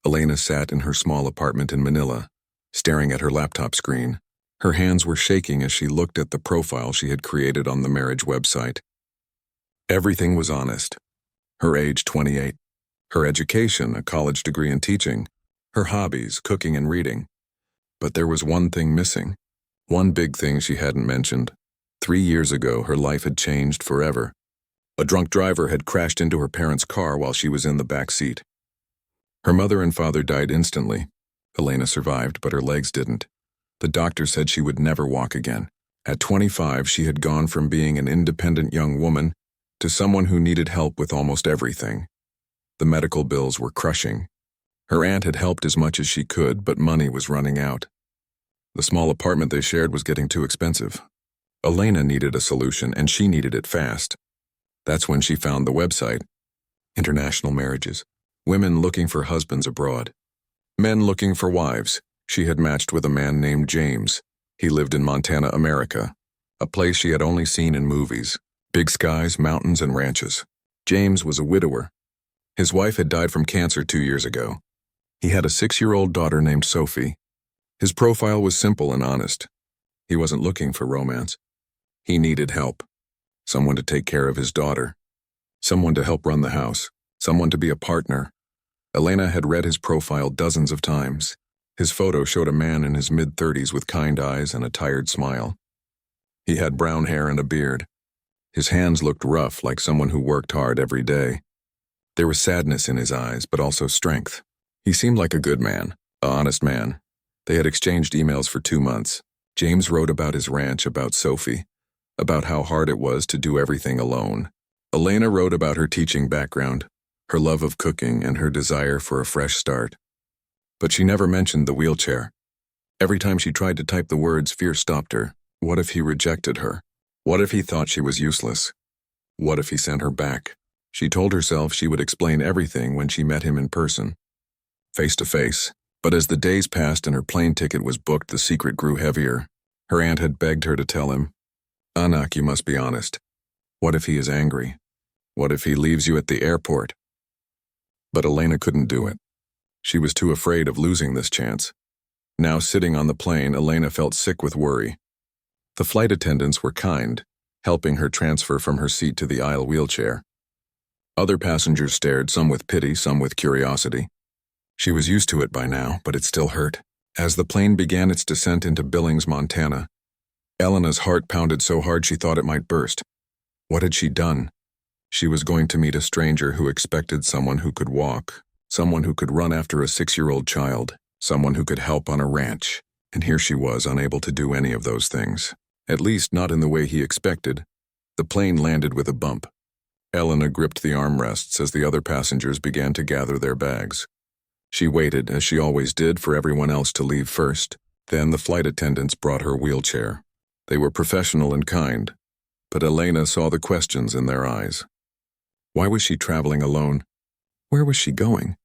Elena sat in her small apartment in Manila, staring at her laptop screen. Her hands were shaking as she looked at the profile she had created on the marriage website. Everything was honest. Her age, 28. Her education, a college degree in teaching. Her hobbies, cooking and reading. But there was one thing missing. One big thing she hadn't mentioned. 3 years ago, her life had changed forever. A drunk driver had crashed into her parents' car while she was in the back seat. Her mother and father died instantly. Elena survived, but her legs didn't. The doctor said she would never walk again. At 25, she had gone from being an independent young woman to someone who needed help with almost everything. The medical bills were crushing. Her aunt had helped as much as she could, but money was running out. The small apartment they shared was getting too expensive. Elena needed a solution, and she needed it fast. That's when she found the website. International marriages. Women looking for husbands abroad. Men looking for wives. She had matched with a man named James. He lived in Montana, America, a place she had only seen in movies. Big skies, mountains, and ranches. James was a widower. His wife had died from cancer 2 years ago. He had a 6-year-old daughter named Sophie. His profile was simple and honest. He wasn't looking for romance. He needed help. Someone to take care of his daughter. Someone to help run the house. Someone to be a partner. Elena had read his profile dozens of times. His photo showed a man in his mid-30s with kind eyes and a tired smile. He had brown hair and a beard. His hands looked rough, like someone who worked hard every day. There was sadness in his eyes, but also strength. He seemed like a good man, an honest man. They had exchanged emails for 2 months. James wrote about his ranch, about Sophie, about how hard it was to do everything alone. Elena wrote about her teaching background, her love of cooking, and her desire for a fresh start. But she never mentioned the wheelchair. Every time she tried to type the words, fear stopped her. What if he rejected her? What if he thought she was useless? What if he sent her back? She told herself she would explain everything when she met him in person, face to face. But as the days passed and her plane ticket was booked, the secret grew heavier. Her aunt had begged her to tell him, "Anak, you must be honest. What if he is angry? What if he leaves you at the airport?" But Elena couldn't do it. She was too afraid of losing this chance. Now sitting on the plane, Elena felt sick with worry. The flight attendants were kind, helping her transfer from her seat to the aisle wheelchair. Other passengers stared, some with pity, some with curiosity. She was used to it by now, but it still hurt. As the plane began its descent into Billings, Montana, Elena's heart pounded so hard she thought it might burst. What had she done? She was going to meet a stranger who expected someone who could walk, someone who could run after a 6-year-old child, someone who could help on a ranch, and here she was unable to do any of those things. At least not in the way he expected. The plane landed with a bump. Elena gripped the armrests as the other passengers began to gather their bags. She waited, as she always did, for everyone else to leave first. Then the flight attendants brought her wheelchair. They were professional and kind, but Elena saw the questions in their eyes. Why was she traveling alone? Where was she going?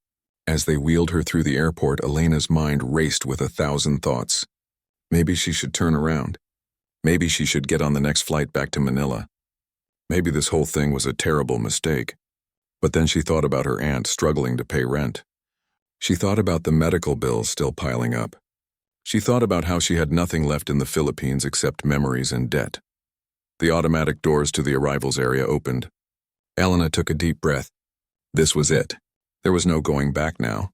As they wheeled her through the airport, Elena's mind raced with 1,000 thoughts. Maybe she should turn around. Maybe she should get on the next flight back to Manila. Maybe this whole thing was a terrible mistake. But then she thought about her aunt struggling to pay rent. She thought about the medical bills still piling up. She thought about how she had nothing left in the Philippines except memories and debt. The automatic doors to the arrivals area opened. Elena took a deep breath. This was it. There was no going back now.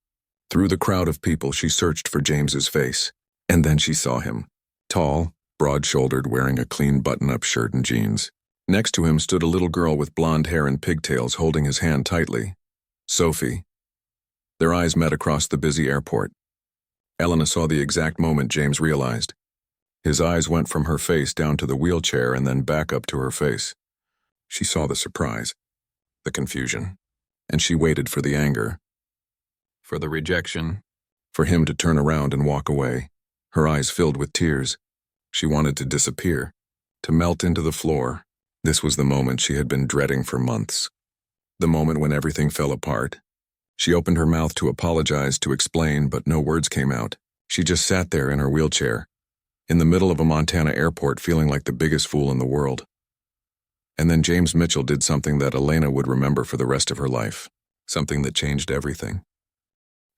Through the crowd of people, she searched for James's face. And then she saw him. Tall, broad-shouldered, wearing a clean button-up shirt and jeans. Next to him stood a little girl with blonde hair and pigtails holding his hand tightly. Sophie. Their eyes met across the busy airport. Elena saw the exact moment James realized. His eyes went from her face down to the wheelchair and then back up to her face. She saw the surprise, the confusion, and she waited for the anger, for the rejection, for him to turn around and walk away. Her eyes filled with tears. She wanted to disappear, to melt into the floor. This was the moment she had been dreading for months. The moment when everything fell apart. She opened her mouth to apologize, to explain, but no words came out. She just sat there in her wheelchair, in the middle of a Montana airport, feeling like the biggest fool in the world. And then James Mitchell did something that Elena would remember for the rest of her life. Something that changed everything.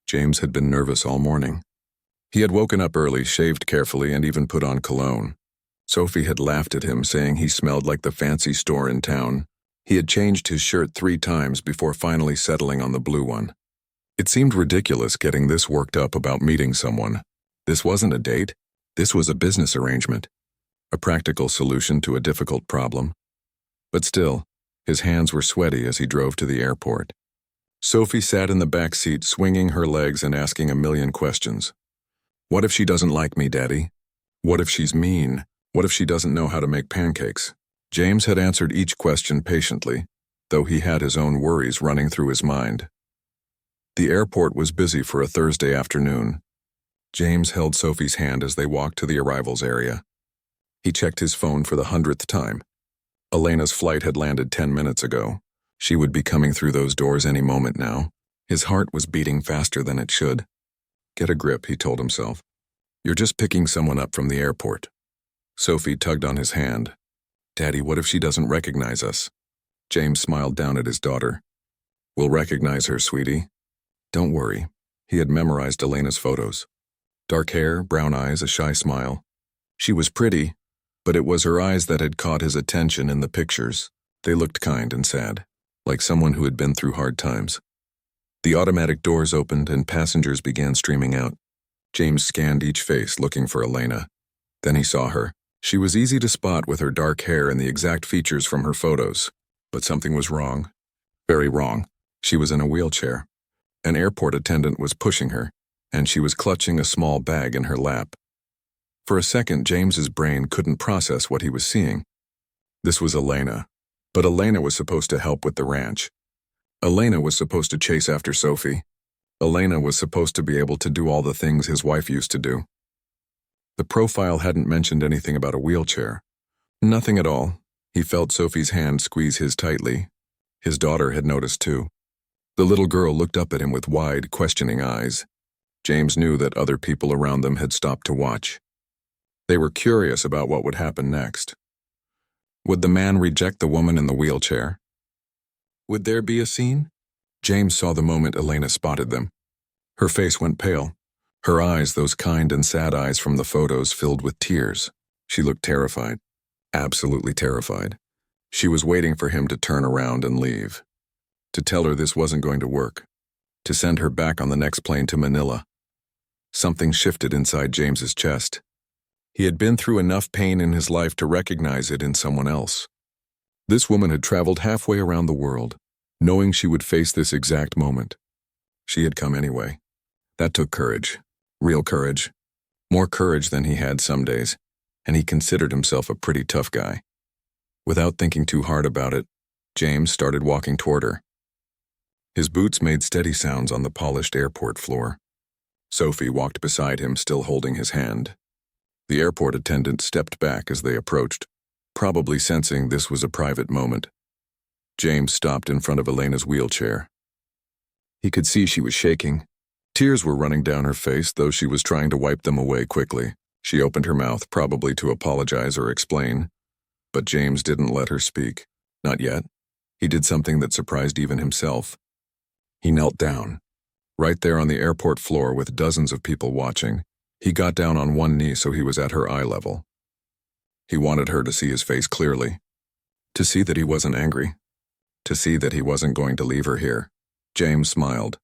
James had been nervous all morning. He had woken up early, shaved carefully, and even put on cologne. Sophie had laughed at him, saying he smelled like the fancy store in town. He had changed his shirt 3 times before finally settling on the blue one. It seemed ridiculous getting this worked up about meeting someone. This wasn't a date. This was a business arrangement. A practical solution to a difficult problem. But still, his hands were sweaty as he drove to the airport. Sophie sat in the back seat, swinging her legs and asking a million questions. What if she doesn't like me, Daddy? What if she's mean? What if she doesn't know how to make pancakes? James had answered each question patiently, though he had his own worries running through his mind. The airport was busy for a Thursday afternoon. James held Sophie's hand as they walked to the arrivals area. He checked his phone for the 100th time. Elena's flight had landed 10 minutes ago. She would be coming through those doors any moment now. His heart was beating faster than it should. Get a grip, he told himself. You're just picking someone up from the airport. Sophie tugged on his hand. Daddy, what if she doesn't recognize us? James smiled down at his daughter. We'll recognize her, sweetie. Don't worry. He had memorized Elena's photos. Dark hair, brown eyes, a shy smile. She was pretty, but it was her eyes that had caught his attention in the pictures. They looked kind and sad, like someone who had been through hard times. The automatic doors opened and passengers began streaming out. James scanned each face, looking for Elena. Then he saw her. She was easy to spot with her dark hair and the exact features from her photos. But something was wrong. Very wrong. She was in a wheelchair. An airport attendant was pushing her, and she was clutching a small bag in her lap. For a second, James's brain couldn't process what he was seeing. This was Elena. But Elena was supposed to help with the ranch. Elena was supposed to chase after Sophie. Elena was supposed to be able to do all the things his wife used to do. The profile hadn't mentioned anything about a wheelchair. Nothing at all. He felt Sophie's hand squeeze his tightly. His daughter had noticed too. The little girl looked up at him with wide, questioning eyes. James knew that other people around them had stopped to watch. They were curious about what would happen next. Would the man reject the woman in the wheelchair? Would there be a scene? James saw the moment Elena spotted them. Her face went pale. Her eyes, those kind and sad eyes from the photos, filled with tears. She looked terrified. Absolutely terrified. She was waiting for him to turn around and leave. To tell her this wasn't going to work. To send her back on the next plane to Manila. Something shifted inside James's chest. He had been through enough pain in his life to recognize it in someone else. This woman had traveled halfway around the world, knowing she would face this exact moment. She had come anyway. That took courage. Real courage. More courage than he had some days, and he considered himself a pretty tough guy. Without thinking too hard about it, James started walking toward her. His boots made steady sounds on the polished airport floor. Sophie walked beside him, still holding his hand. The airport attendant stepped back as they approached, probably sensing this was a private moment. James stopped in front of Elena's wheelchair. He could see she was shaking. Tears were running down her face, though she was trying to wipe them away quickly. She opened her mouth, probably to apologize or explain. But James didn't let her speak. Not yet. He did something that surprised even himself. He knelt down. Right there on the airport floor with dozens of people watching, he got down on one knee so he was at her eye level. He wanted her to see his face clearly. To see that he wasn't angry. To see that he wasn't going to leave her here. James smiled.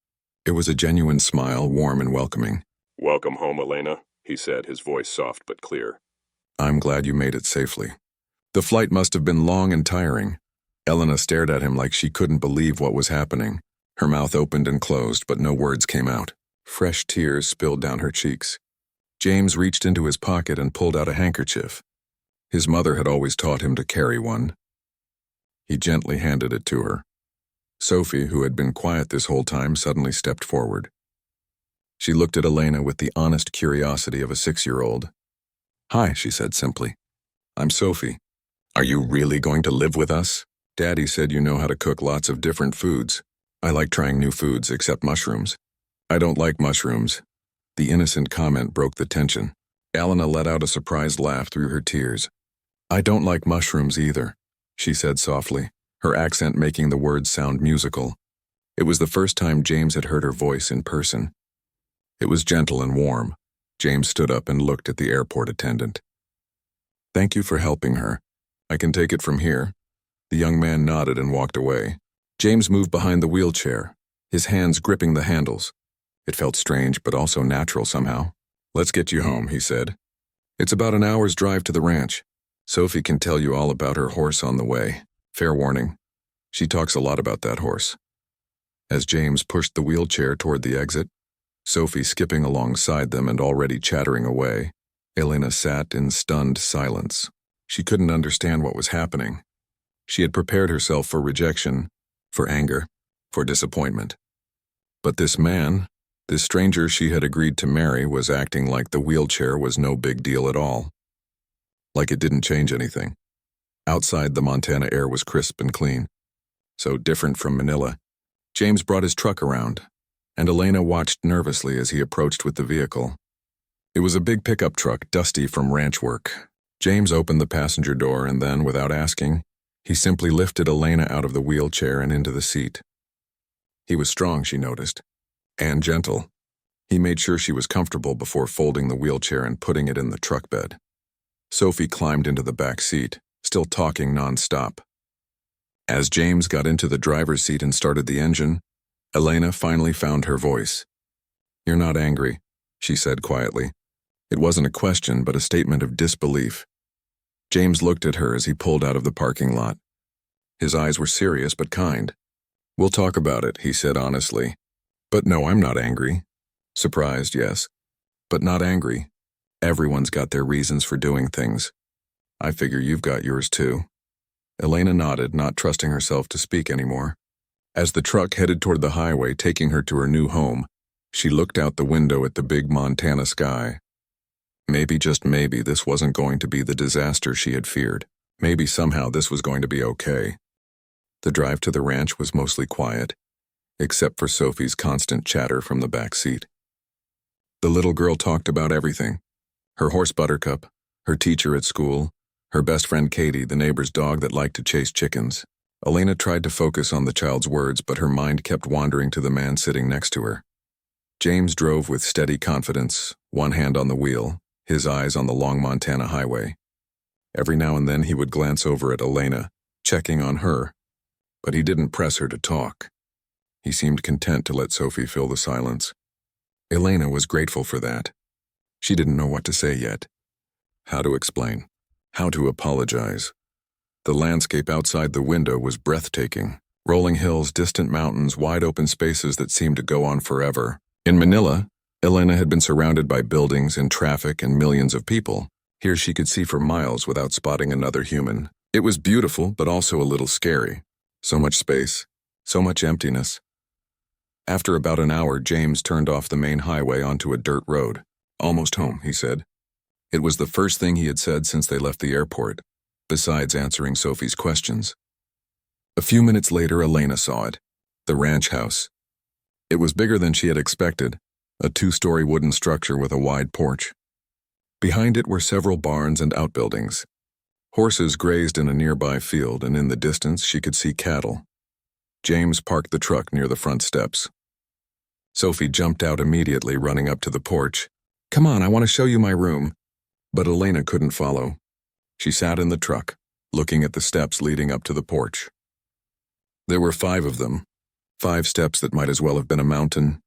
It was a genuine smile, warm and welcoming. Welcome home, Elena, he said, his voice soft but clear. I'm glad you made it safely. The flight must have been long and tiring. Elena stared at him like she couldn't believe what was happening. Her mouth opened and closed, but no words came out. Fresh tears spilled down her cheeks. James reached into his pocket and pulled out a handkerchief. His mother had always taught him to carry one. He gently handed it to her. Sophie, who had been quiet this whole time, suddenly stepped forward. She looked at Elena with the honest curiosity of a 6-year-old. Hi, she said simply. I'm Sophie. Are you really going to live with us? Daddy said you know how to cook lots of different foods. I like trying new foods, except mushrooms. I don't like mushrooms. The innocent comment broke the tension. Elena let out a surprised laugh through her tears. I don't like mushrooms either, she said softly, her accent making the words sound musical. It was the first time James had heard her voice in person. It was gentle and warm. James stood up and looked at the airport attendant. "Thank you for helping her. I can take it from here." The young man nodded and walked away. James moved behind the wheelchair, his hands gripping the handles. It felt strange, but also natural somehow. "Let's get you home," he said. "It's about an hour's drive to the ranch. Sophie can tell you all about her horse on the way. Fair warning, she talks a lot about that horse." As James pushed the wheelchair toward the exit, Sophie skipping alongside them and already chattering away, Elena sat in stunned silence. She couldn't understand what was happening. She had prepared herself for rejection, for anger, for disappointment. But this man, this stranger she had agreed to marry, was acting like the wheelchair was no big deal at all. Like it didn't change anything. Outside, the Montana air was crisp and clean. So different from Manila. James brought his truck around, and Elena watched nervously as he approached with the vehicle. It was a big pickup truck, dusty from ranch work. James opened the passenger door and then, without asking, he simply lifted Elena out of the wheelchair and into the seat. He was strong, she noticed, and gentle. He made sure she was comfortable before folding the wheelchair and putting it in the truck bed. Sophie climbed into the back seat, still talking nonstop. As James got into the driver's seat and started the engine, Elena finally found her voice. "You're not angry," she said quietly. It wasn't a question, but a statement of disbelief. James looked at her as he pulled out of the parking lot. His eyes were serious but kind. "We'll talk about it," he said honestly. "But no, I'm not angry. Surprised, yes, but not angry. Everyone's got their reasons for doing things. I figure you've got yours too." Elena nodded, not trusting herself to speak anymore. As the truck headed toward the highway, taking her to her new home, she looked out the window at the big Montana sky. Maybe, just maybe, this wasn't going to be the disaster she had feared. Maybe somehow this was going to be okay. The drive to the ranch was mostly quiet, except for Sophie's constant chatter from the back seat. The little girl talked about everything. Her horse Buttercup, her teacher at school, her best friend Katie, the neighbor's dog that liked to chase chickens. Elena tried to focus on the child's words, but her mind kept wandering to the man sitting next to her. James drove with steady confidence, one hand on the wheel, his eyes on the long Montana highway. Every now and then he would glance over at Elena, checking on her, but he didn't press her to talk. He seemed content to let Sophie fill the silence. Elena was grateful for that. She didn't know what to say yet. How to explain. How to apologize. The landscape outside the window was breathtaking. Rolling hills, distant mountains, wide open spaces that seemed to go on forever. In Manila, Elena had been surrounded by buildings and traffic and millions of people. Here she could see for miles without spotting another human. It was beautiful, but also a little scary. So much space, so much emptiness. After about an hour, James turned off the main highway onto a dirt road. "Almost home," he said. It was the first thing he had said since they left the airport, besides answering Sophie's questions. A few minutes later, Elena saw it. The ranch house. It was bigger than she had expected, a 2-story wooden structure with a wide porch. Behind it were several barns and outbuildings. Horses grazed in a nearby field, and in the distance she could see cattle. James parked the truck near the front steps. Sophie jumped out immediately, running up to the porch. "Come on, I want to show you my room." But Elena couldn't follow. She sat in the truck, looking at the steps leading up to the porch. There were 5 of them, 5 steps that might as well have been a mountain.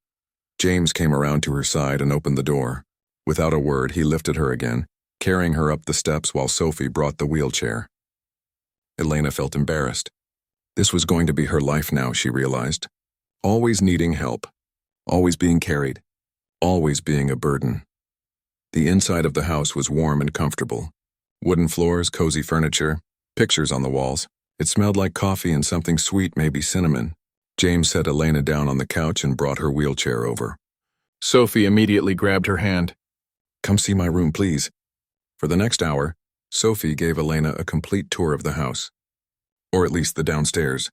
James came around to her side and opened the door. Without a word, he lifted her again, carrying her up the steps while Sophie brought the wheelchair. Elena felt embarrassed. This was going to be her life now, she realized. Always needing help, always being carried, always being a burden. The inside of the house was warm and comfortable. Wooden floors, cozy furniture, pictures on the walls. It smelled like coffee and something sweet, maybe cinnamon. James set Elena down on the couch and brought her wheelchair over. Sophie immediately grabbed her hand. "Come see my room, please." For the next hour, Sophie gave Elena a complete tour of the house. Or at least the downstairs.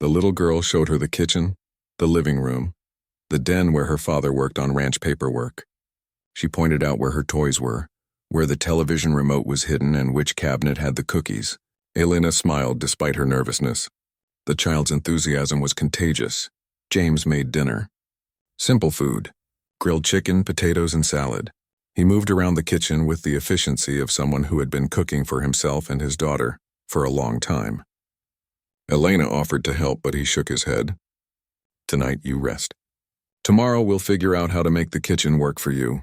The little girl showed her the kitchen, the living room, the den where her father worked on ranch paperwork. She pointed out where her toys were, where the television remote was hidden and which cabinet had the cookies. Elena smiled despite her nervousness. The child's enthusiasm was contagious. James made dinner. Simple food. grilled chicken, potatoes, and salad. He moved around the kitchen with the efficiency of someone who had been cooking for himself and his daughter for a long time. Elena offered to help, but he shook his head. Tonight you rest. Tomorrow we'll figure out how to make the kitchen work for you.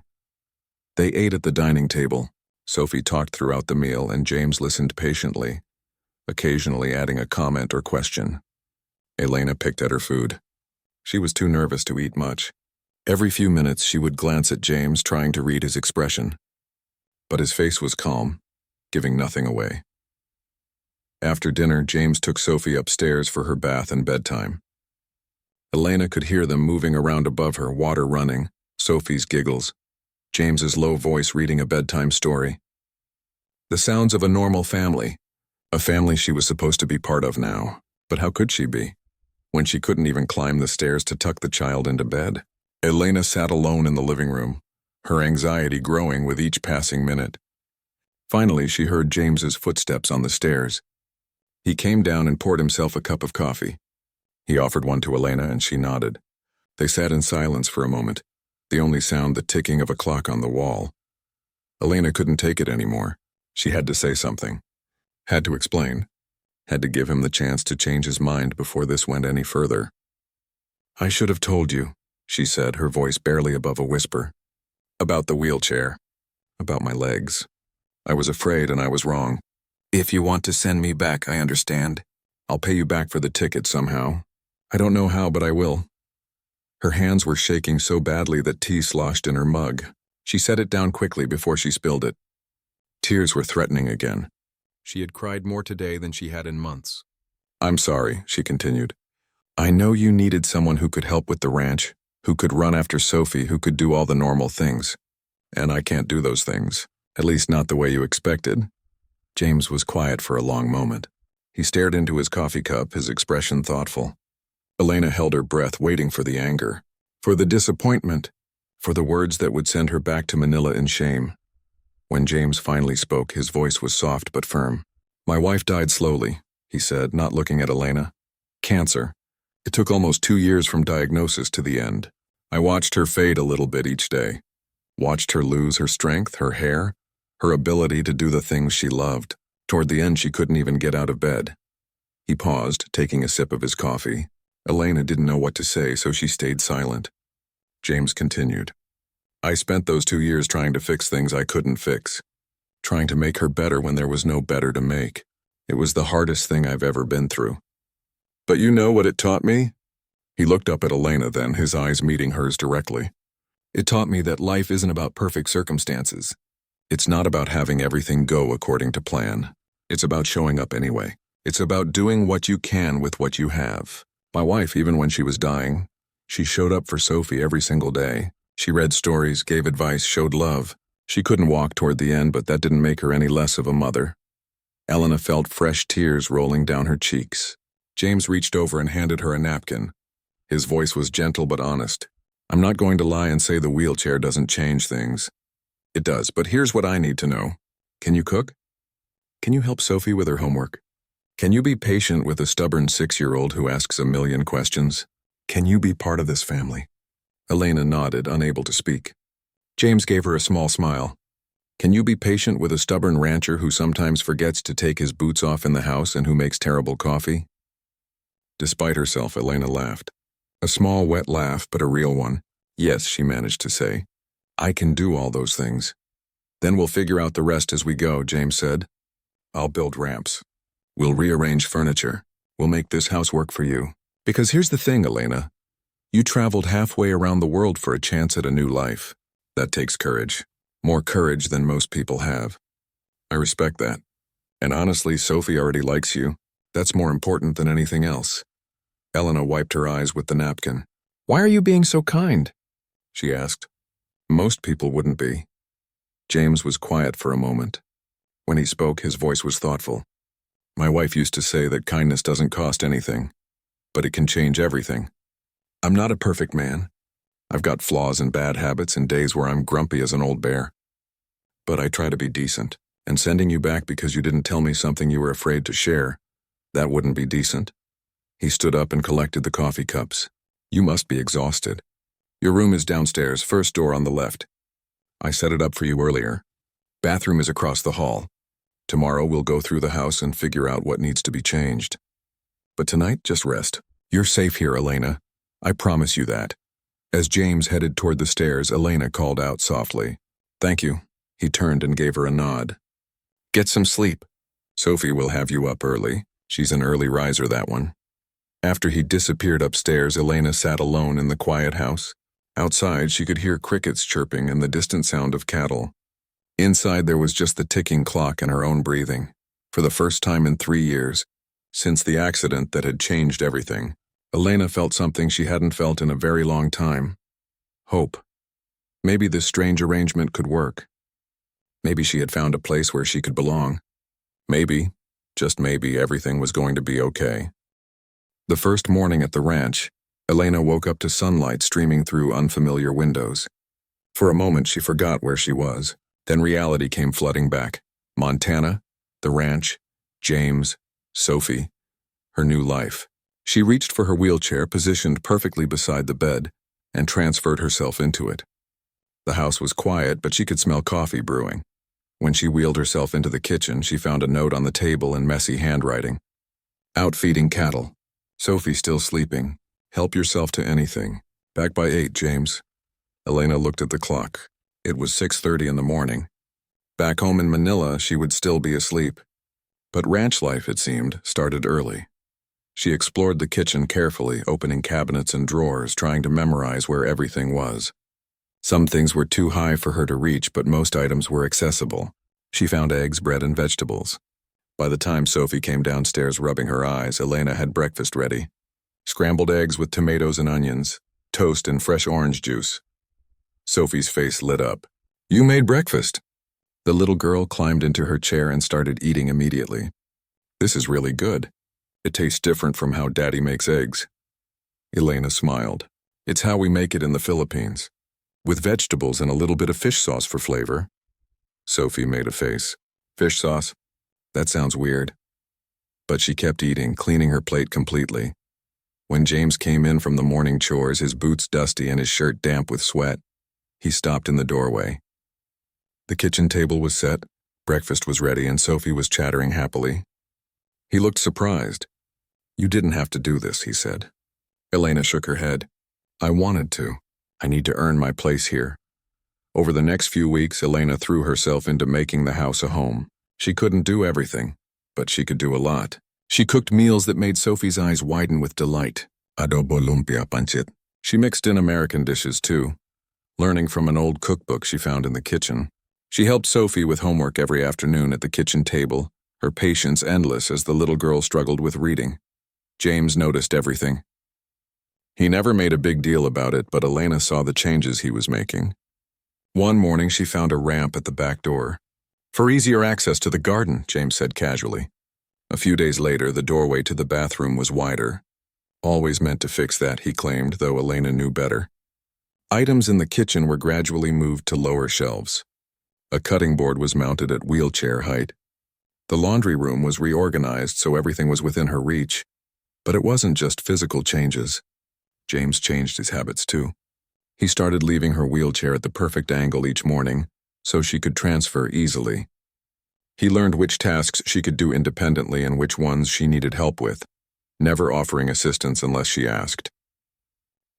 They ate at the dining table. Sophie talked throughout the meal, and James listened patiently, occasionally adding a comment or question. Elena picked at her food. She was too nervous to eat much. Every few minutes she would glance at James, trying to read his expression. But his face was calm, giving nothing away. After dinner, James took Sophie upstairs for her bath and bedtime. Elena could hear them moving around above her, water running, Sophie's giggles, James's low voice reading a bedtime story. The sounds of a normal family, a family she was supposed to be part of now. But how could she be, when she couldn't even climb the stairs to tuck the child into bed? Elena sat alone in the living room, her anxiety growing with each passing minute. Finally, she heard James's footsteps on the stairs. He came down and poured himself a cup of coffee. He offered one to Elena, and she nodded. They sat in silence for a moment, the only sound the ticking of a clock on the wall. Elena couldn't take it anymore. She had to say something, had to explain, had to give him the chance to change his mind before this went any further. "I should have told you," she said, her voice barely above a whisper. "About the wheelchair. About my legs. I was afraid and I was wrong. If you want to send me back, I understand. I'll pay you back for the ticket somehow. I don't know how, but I will." Her hands were shaking so badly that tea sloshed in her mug. She set it down quickly before she spilled it. Tears were threatening again. She had cried more today than she had in months. "I'm sorry," she continued. "I know you needed someone who could help with the ranch, who could run after Sophie, who could do all the normal things. And I can't do those things, at least not the way you expected." James was quiet for a long moment. He stared into his coffee cup, his expression thoughtful. Elena held her breath, waiting for the anger, for the disappointment, for the words that would send her back to Manila in shame. When James finally spoke, his voice was soft but firm. "My wife died slowly," he said, not looking at Elena. "Cancer. It took almost 2 years from diagnosis to the end. I watched her fade a little bit each day. Watched her lose her strength, her hair, her ability to do the things she loved. Toward the end, she couldn't even get out of bed." He paused, taking a sip of his coffee. Elena didn't know what to say, so she stayed silent. James continued. "I spent those 2 years trying to fix things I couldn't fix, trying to make her better when there was no better to make. It was the hardest thing I've ever been through. But you know what it taught me?" He looked up at Elena then, his eyes meeting hers directly. "It taught me that life isn't about perfect circumstances. It's not about having everything go according to plan. It's about showing up anyway. It's about doing what you can with what you have. My wife, even when she was dying, she showed up for Sophie every single day. She read stories, gave advice, showed love. She couldn't walk toward the end, but that didn't make her any less of a mother." Elena felt fresh tears rolling down her cheeks. James reached over and handed her a napkin. His voice was gentle but honest. "I'm not going to lie and say the wheelchair doesn't change things. It does, but here's what I need to know. Can you cook? Can you help Sophie with her homework? Can you be patient with a stubborn 6-year-old who asks a million questions? Can you be part of this family?" Elena nodded, unable to speak. James gave her a small smile. "Can you be patient with a stubborn rancher who sometimes forgets to take his boots off in the house and who makes terrible coffee?" Despite herself, Elena laughed. A small, wet laugh, but a real one. "Yes," she managed to say. "I can do all those things." "Then we'll figure out the rest as we go," James said. "I'll build ramps. We'll rearrange furniture. We'll make this house work for you. Because here's the thing, Elena. You traveled halfway around the world for a chance at a new life. That takes courage. More courage than most people have. I respect that. And honestly, Sophie already likes you. That's more important than anything else." Elena wiped her eyes with the napkin. "Why are you being so kind?" she asked. "Most people wouldn't be." James was quiet for a moment. When he spoke, his voice was thoughtful. "My wife used to say that kindness doesn't cost anything, but it can change everything. I'm not a perfect man. I've got flaws and bad habits and days where I'm grumpy as an old bear. But I try to be decent, and sending you back because you didn't tell me something you were afraid to share, that wouldn't be decent." He stood up and collected the coffee cups. "You must be exhausted. Your room is downstairs, first door on the left. I set it up for you earlier. Bathroom is across the hall. Tomorrow we'll go through the house and figure out what needs to be changed. But tonight, just rest. You're safe here, Elena. I promise you that. As James headed toward the stairs, Elena called out softly. Thank you. He turned and gave her a nod. Get some sleep. Sophie will have you up early. She's an early riser, that one. After he disappeared upstairs, Elena sat alone in the quiet house. Outside, she could hear crickets chirping and the distant sound of cattle. Inside, there was just the ticking clock and her own breathing. For the first time in 3 years, since the accident that had changed everything, Elena felt something she hadn't felt in a very long time. Hope. Maybe this strange arrangement could work. Maybe she had found a place where she could belong. Maybe, just maybe, everything was going to be okay. The first morning at the ranch, Elena woke up to sunlight streaming through unfamiliar windows. For a moment, she forgot where she was. Then reality came flooding back. Montana, the ranch, James, Sophie, her new life. She reached for her wheelchair, positioned perfectly beside the bed, and transferred herself into it. The house was quiet, but she could smell coffee brewing. When she wheeled herself into the kitchen, she found a note on the table in messy handwriting. Out feeding cattle. Sophie still sleeping. Help yourself to anything. Back by 8, James. Elena looked at the clock. It was 6:30 in the morning. Back home in Manila, she would still be asleep. But ranch life, it seemed, started early. She explored the kitchen carefully, opening cabinets and drawers, trying to memorize where everything was. Some things were too high for her to reach, but most items were accessible. She found eggs, bread, and vegetables. By the time Sophie came downstairs rubbing her eyes, Elena had breakfast ready. Scrambled eggs with tomatoes and onions, toast and fresh orange juice. Sophie's face lit up. You made breakfast. The little girl climbed into her chair and started eating immediately. This is really good. It tastes different from how Daddy makes eggs. Elena smiled. It's how we make it in the Philippines. With vegetables and a little bit of fish sauce for flavor. Sophie made a face. Fish sauce? That sounds weird. But she kept eating, cleaning her plate completely. When James came in from the morning chores, his boots dusty and his shirt damp with sweat, he stopped in the doorway. The kitchen table was set, breakfast was ready, and Sophie was chattering happily. He looked surprised. You didn't have to do this, he said. Elena shook her head. I wanted to. I need to earn my place here. Over the next few weeks, Elena threw herself into making the house a home. She couldn't do everything, but she could do a lot. She cooked meals that made Sophie's eyes widen with delight. Adobo lumpia pancit. She mixed in American dishes too, learning from an old cookbook she found in the kitchen. She helped Sophie with homework every afternoon at the kitchen table, her patience endless as the little girl struggled with reading. James noticed everything. He never made a big deal about it, but Elena saw the changes he was making. One morning she found a ramp at the back door. For easier access to the garden, James said casually. A few days later, the doorway to the bathroom was wider. Always meant to fix that, he claimed, though Elena knew better. Items in the kitchen were gradually moved to lower shelves. A cutting board was mounted at wheelchair height. The laundry room was reorganized so everything was within her reach. But it wasn't just physical changes. James changed his habits too. He started leaving her wheelchair at the perfect angle each morning, so she could transfer easily. He learned which tasks she could do independently and which ones she needed help with, never offering assistance unless she asked.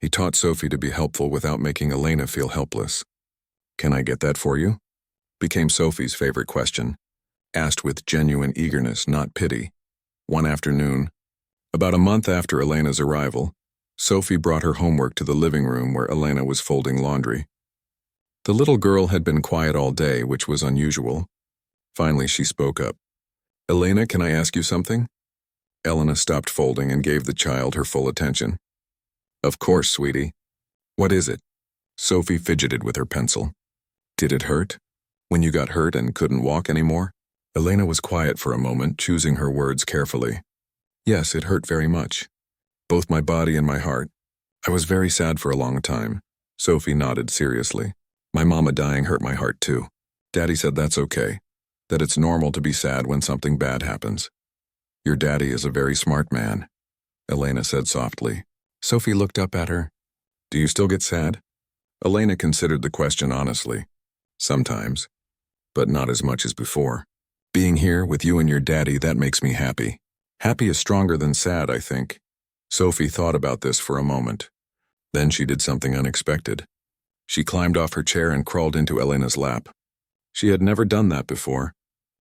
He taught Sophie to be helpful without making Elena feel helpless. Can I get that for you? Became Sophie's favorite question, asked with genuine eagerness, not pity. One afternoon, about a month after Elena's arrival, Sophie brought her homework to the living room where Elena was folding laundry. The little girl had been quiet all day, which was unusual. Finally, she spoke up. Elena, can I ask you something? Elena stopped folding and gave the child her full attention. Of course, sweetie. What is it? Sophie fidgeted with her pencil. Did it hurt? When you got hurt and couldn't walk anymore? Elena was quiet for a moment, choosing her words carefully. Yes, it hurt very much. Both my body and my heart. I was very sad for a long time. Sophie nodded seriously. My mama dying hurt my heart too. Daddy said that's okay, that it's normal to be sad when something bad happens. Your daddy is a very smart man, Elena said softly. Sophie looked up at her. Do you still get sad? Elena considered the question honestly. Sometimes, but not as much as before. Being here with you and your daddy, that makes me happy. Happy is stronger than sad, I think. Sophie thought about this for a moment. Then she did something unexpected. She climbed off her chair and crawled into Elena's lap. She had never done that before.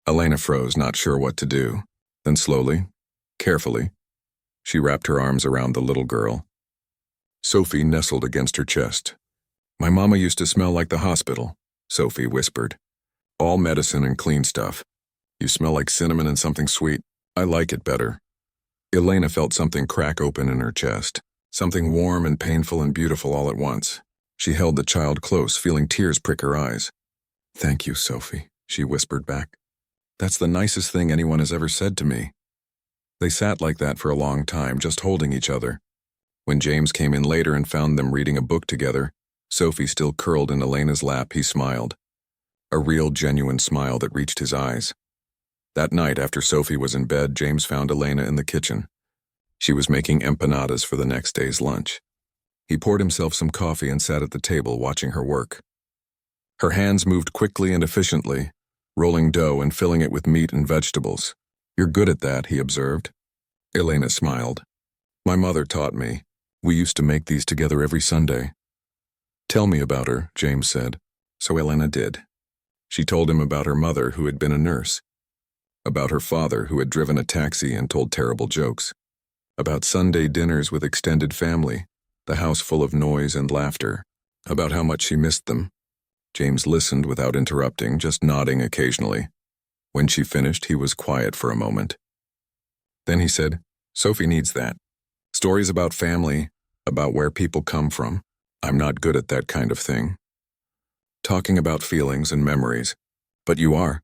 Elena froze, not sure what to do. Then slowly, carefully, she wrapped her arms around the little girl. Sophie nestled against her chest. "My mama used to smell like the hospital," Sophie whispered. "All medicine and clean stuff. You smell like cinnamon and something sweet. I like it better." Elena felt something crack open in her chest, something warm and painful and beautiful all at once. She held the child close, feeling tears prick her eyes. "Thank you, Sophie," she whispered back. "That's the nicest thing anyone has ever said to me." They sat like that for a long time, just holding each other. When James came in later and found them reading a book together, Sophie still curled in Elena's lap, he smiled. A real, genuine smile that reached his eyes. That night, after Sophie was in bed, James found Elena in the kitchen. She was making empanadas for the next day's lunch. He poured himself some coffee and sat at the table watching her work. Her hands moved quickly and efficiently, rolling dough and filling it with meat and vegetables. "You're good at that," he observed. Elena smiled. "My mother taught me. We used to make these together every Sunday." "Tell me about her," James said. So Elena did. She told him about her mother, who had been a nurse. About her father, who had driven a taxi and told terrible jokes. About Sunday dinners with extended family, the house full of noise and laughter. About how much she missed them. James listened without interrupting, just nodding occasionally. When she finished, he was quiet for a moment. Then he said, "Sophie needs that. Stories about family, about where people come from. I'm not good at that kind of thing. Talking about feelings and memories. But you are."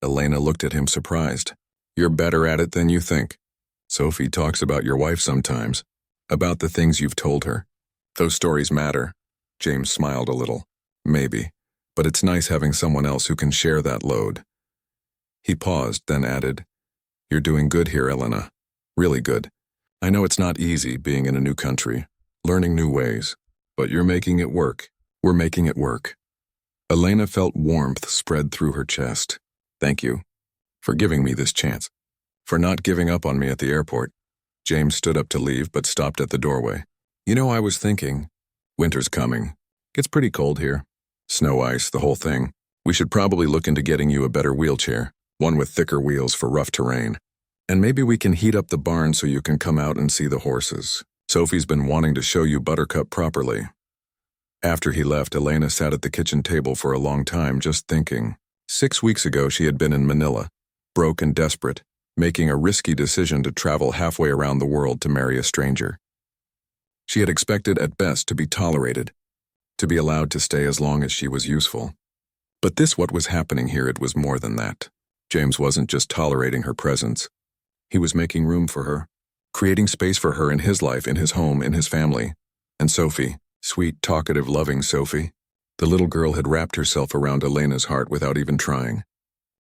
Elena looked at him surprised. "You're better at it than you think. Sophie talks about your wife sometimes, about the things you've told her. Those stories matter." James smiled a little. "Maybe, but it's nice having someone else who can share that load." He paused, then added, "You're doing good here, Elena. Really good. I know it's not easy being in a new country, learning new ways, but you're making it work. We're making it work." Elena felt warmth spread through her chest. "Thank you for giving me this chance, for not giving up on me at the airport." James stood up to leave, but stopped at the doorway. "You know, I was thinking, winter's coming. Gets pretty cold here. Snow, ice, the whole thing. We should probably look into getting you a better wheelchair, one with thicker wheels for rough terrain. And maybe we can heat up the barn so you can come out and see the horses. Sophie's been wanting to show you Buttercup properly." After he left, Elena sat at the kitchen table for a long time, just thinking. 6 weeks ago, she had been in Manila, broke and desperate, making a risky decision to travel halfway around the world to marry a stranger. She had expected at best to be tolerated, to be allowed to stay as long as she was useful. But what was happening here, it was more than that. James wasn't just tolerating her presence. He was making room for her, creating space for her in his life, in his home, in his family. And Sophie, sweet, talkative, loving Sophie, the little girl had wrapped herself around Elena's heart without even trying.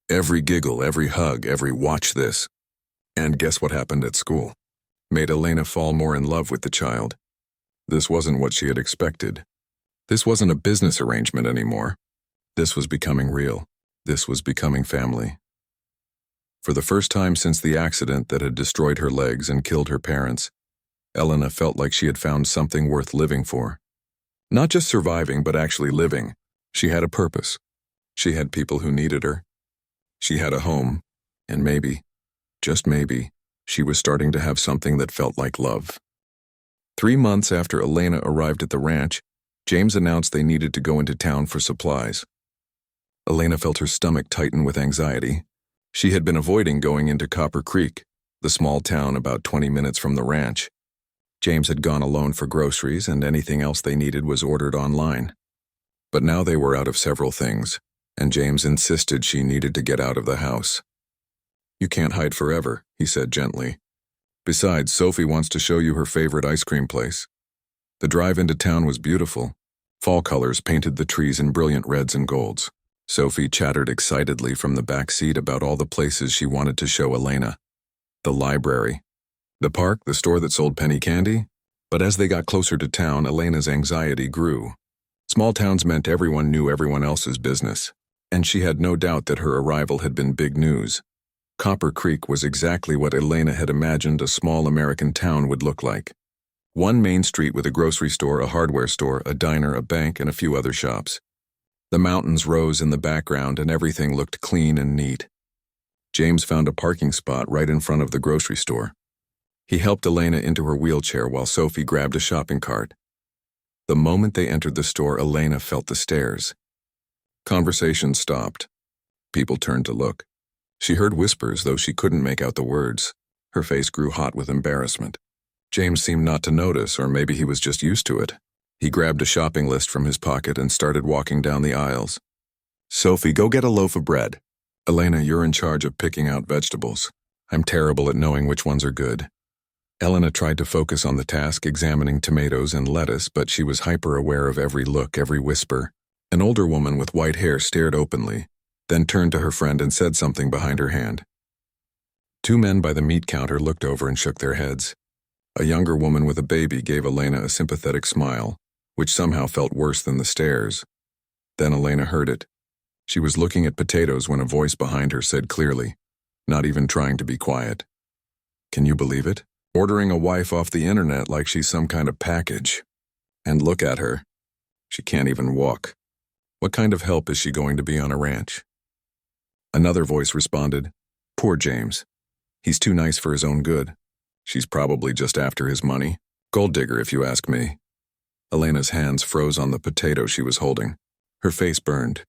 Every giggle, every hug, every "watch this." And guess what happened at school? Made Elena fall more in love with the child. This wasn't what she had expected. This wasn't a business arrangement anymore. This was becoming real. This was becoming family. For the first time since the accident that had destroyed her legs and killed her parents, Elena felt like she had found something worth living for. Not just surviving, but actually living. She had a purpose. She had people who needed her. She had a home, and maybe, just maybe, she was starting to have something that felt like love. 3 months after Elena arrived at the ranch, James announced they needed to go into town for supplies. Elena felt her stomach tighten with anxiety. She had been avoiding going into Copper Creek, the small town about 20 minutes from the ranch. James had gone alone for groceries, and anything else they needed was ordered online. But now they were out of several things, and James insisted she needed to get out of the house. "You can't hide forever," he said gently. "Besides, Sophie wants to show you her favorite ice cream place." The drive into town was beautiful. Fall colors painted the trees in brilliant reds and golds. Sophie chattered excitedly from the back seat about all the places she wanted to show Elena. The library, the park, the store that sold penny candy. But as they got closer to town, Elena's anxiety grew. Small towns meant everyone knew everyone else's business, and she had no doubt that her arrival had been big news. Copper Creek was exactly what Elena had imagined a small American town would look like. One main street with a grocery store, a hardware store, a diner, a bank, and a few other shops. The mountains rose in the background and everything looked clean and neat. James found a parking spot right in front of the grocery store. He helped Elena into her wheelchair while Sophie grabbed a shopping cart. The moment they entered the store, Elena felt the stares. Conversation stopped. People turned to look. She heard whispers, though she couldn't make out the words. Her face grew hot with embarrassment. James seemed not to notice, or maybe he was just used to it. He grabbed a shopping list from his pocket and started walking down the aisles. Sophie, go get a loaf of bread. Elena, you're in charge of picking out vegetables. I'm terrible at knowing which ones are good. Elena tried to focus on the task, examining tomatoes and lettuce, but she was hyper-aware of every look, every whisper. An older woman with white hair stared openly, then turned to her friend and said something behind her hand. Two men by the meat counter looked over and shook their heads. A younger woman with a baby gave Elena a sympathetic smile, which somehow felt worse than the stares. Then Elena heard it. She was looking at potatoes when a voice behind her said clearly, not even trying to be quiet. Can you believe it? Ordering a wife off the internet like she's some kind of package. And look at her. She can't even walk. What kind of help is she going to be on a ranch? Another voice responded, poor James. He's too nice for his own good. She's probably just after his money. Gold digger, if you ask me. Elena's hands froze on the potato she was holding. Her face burned.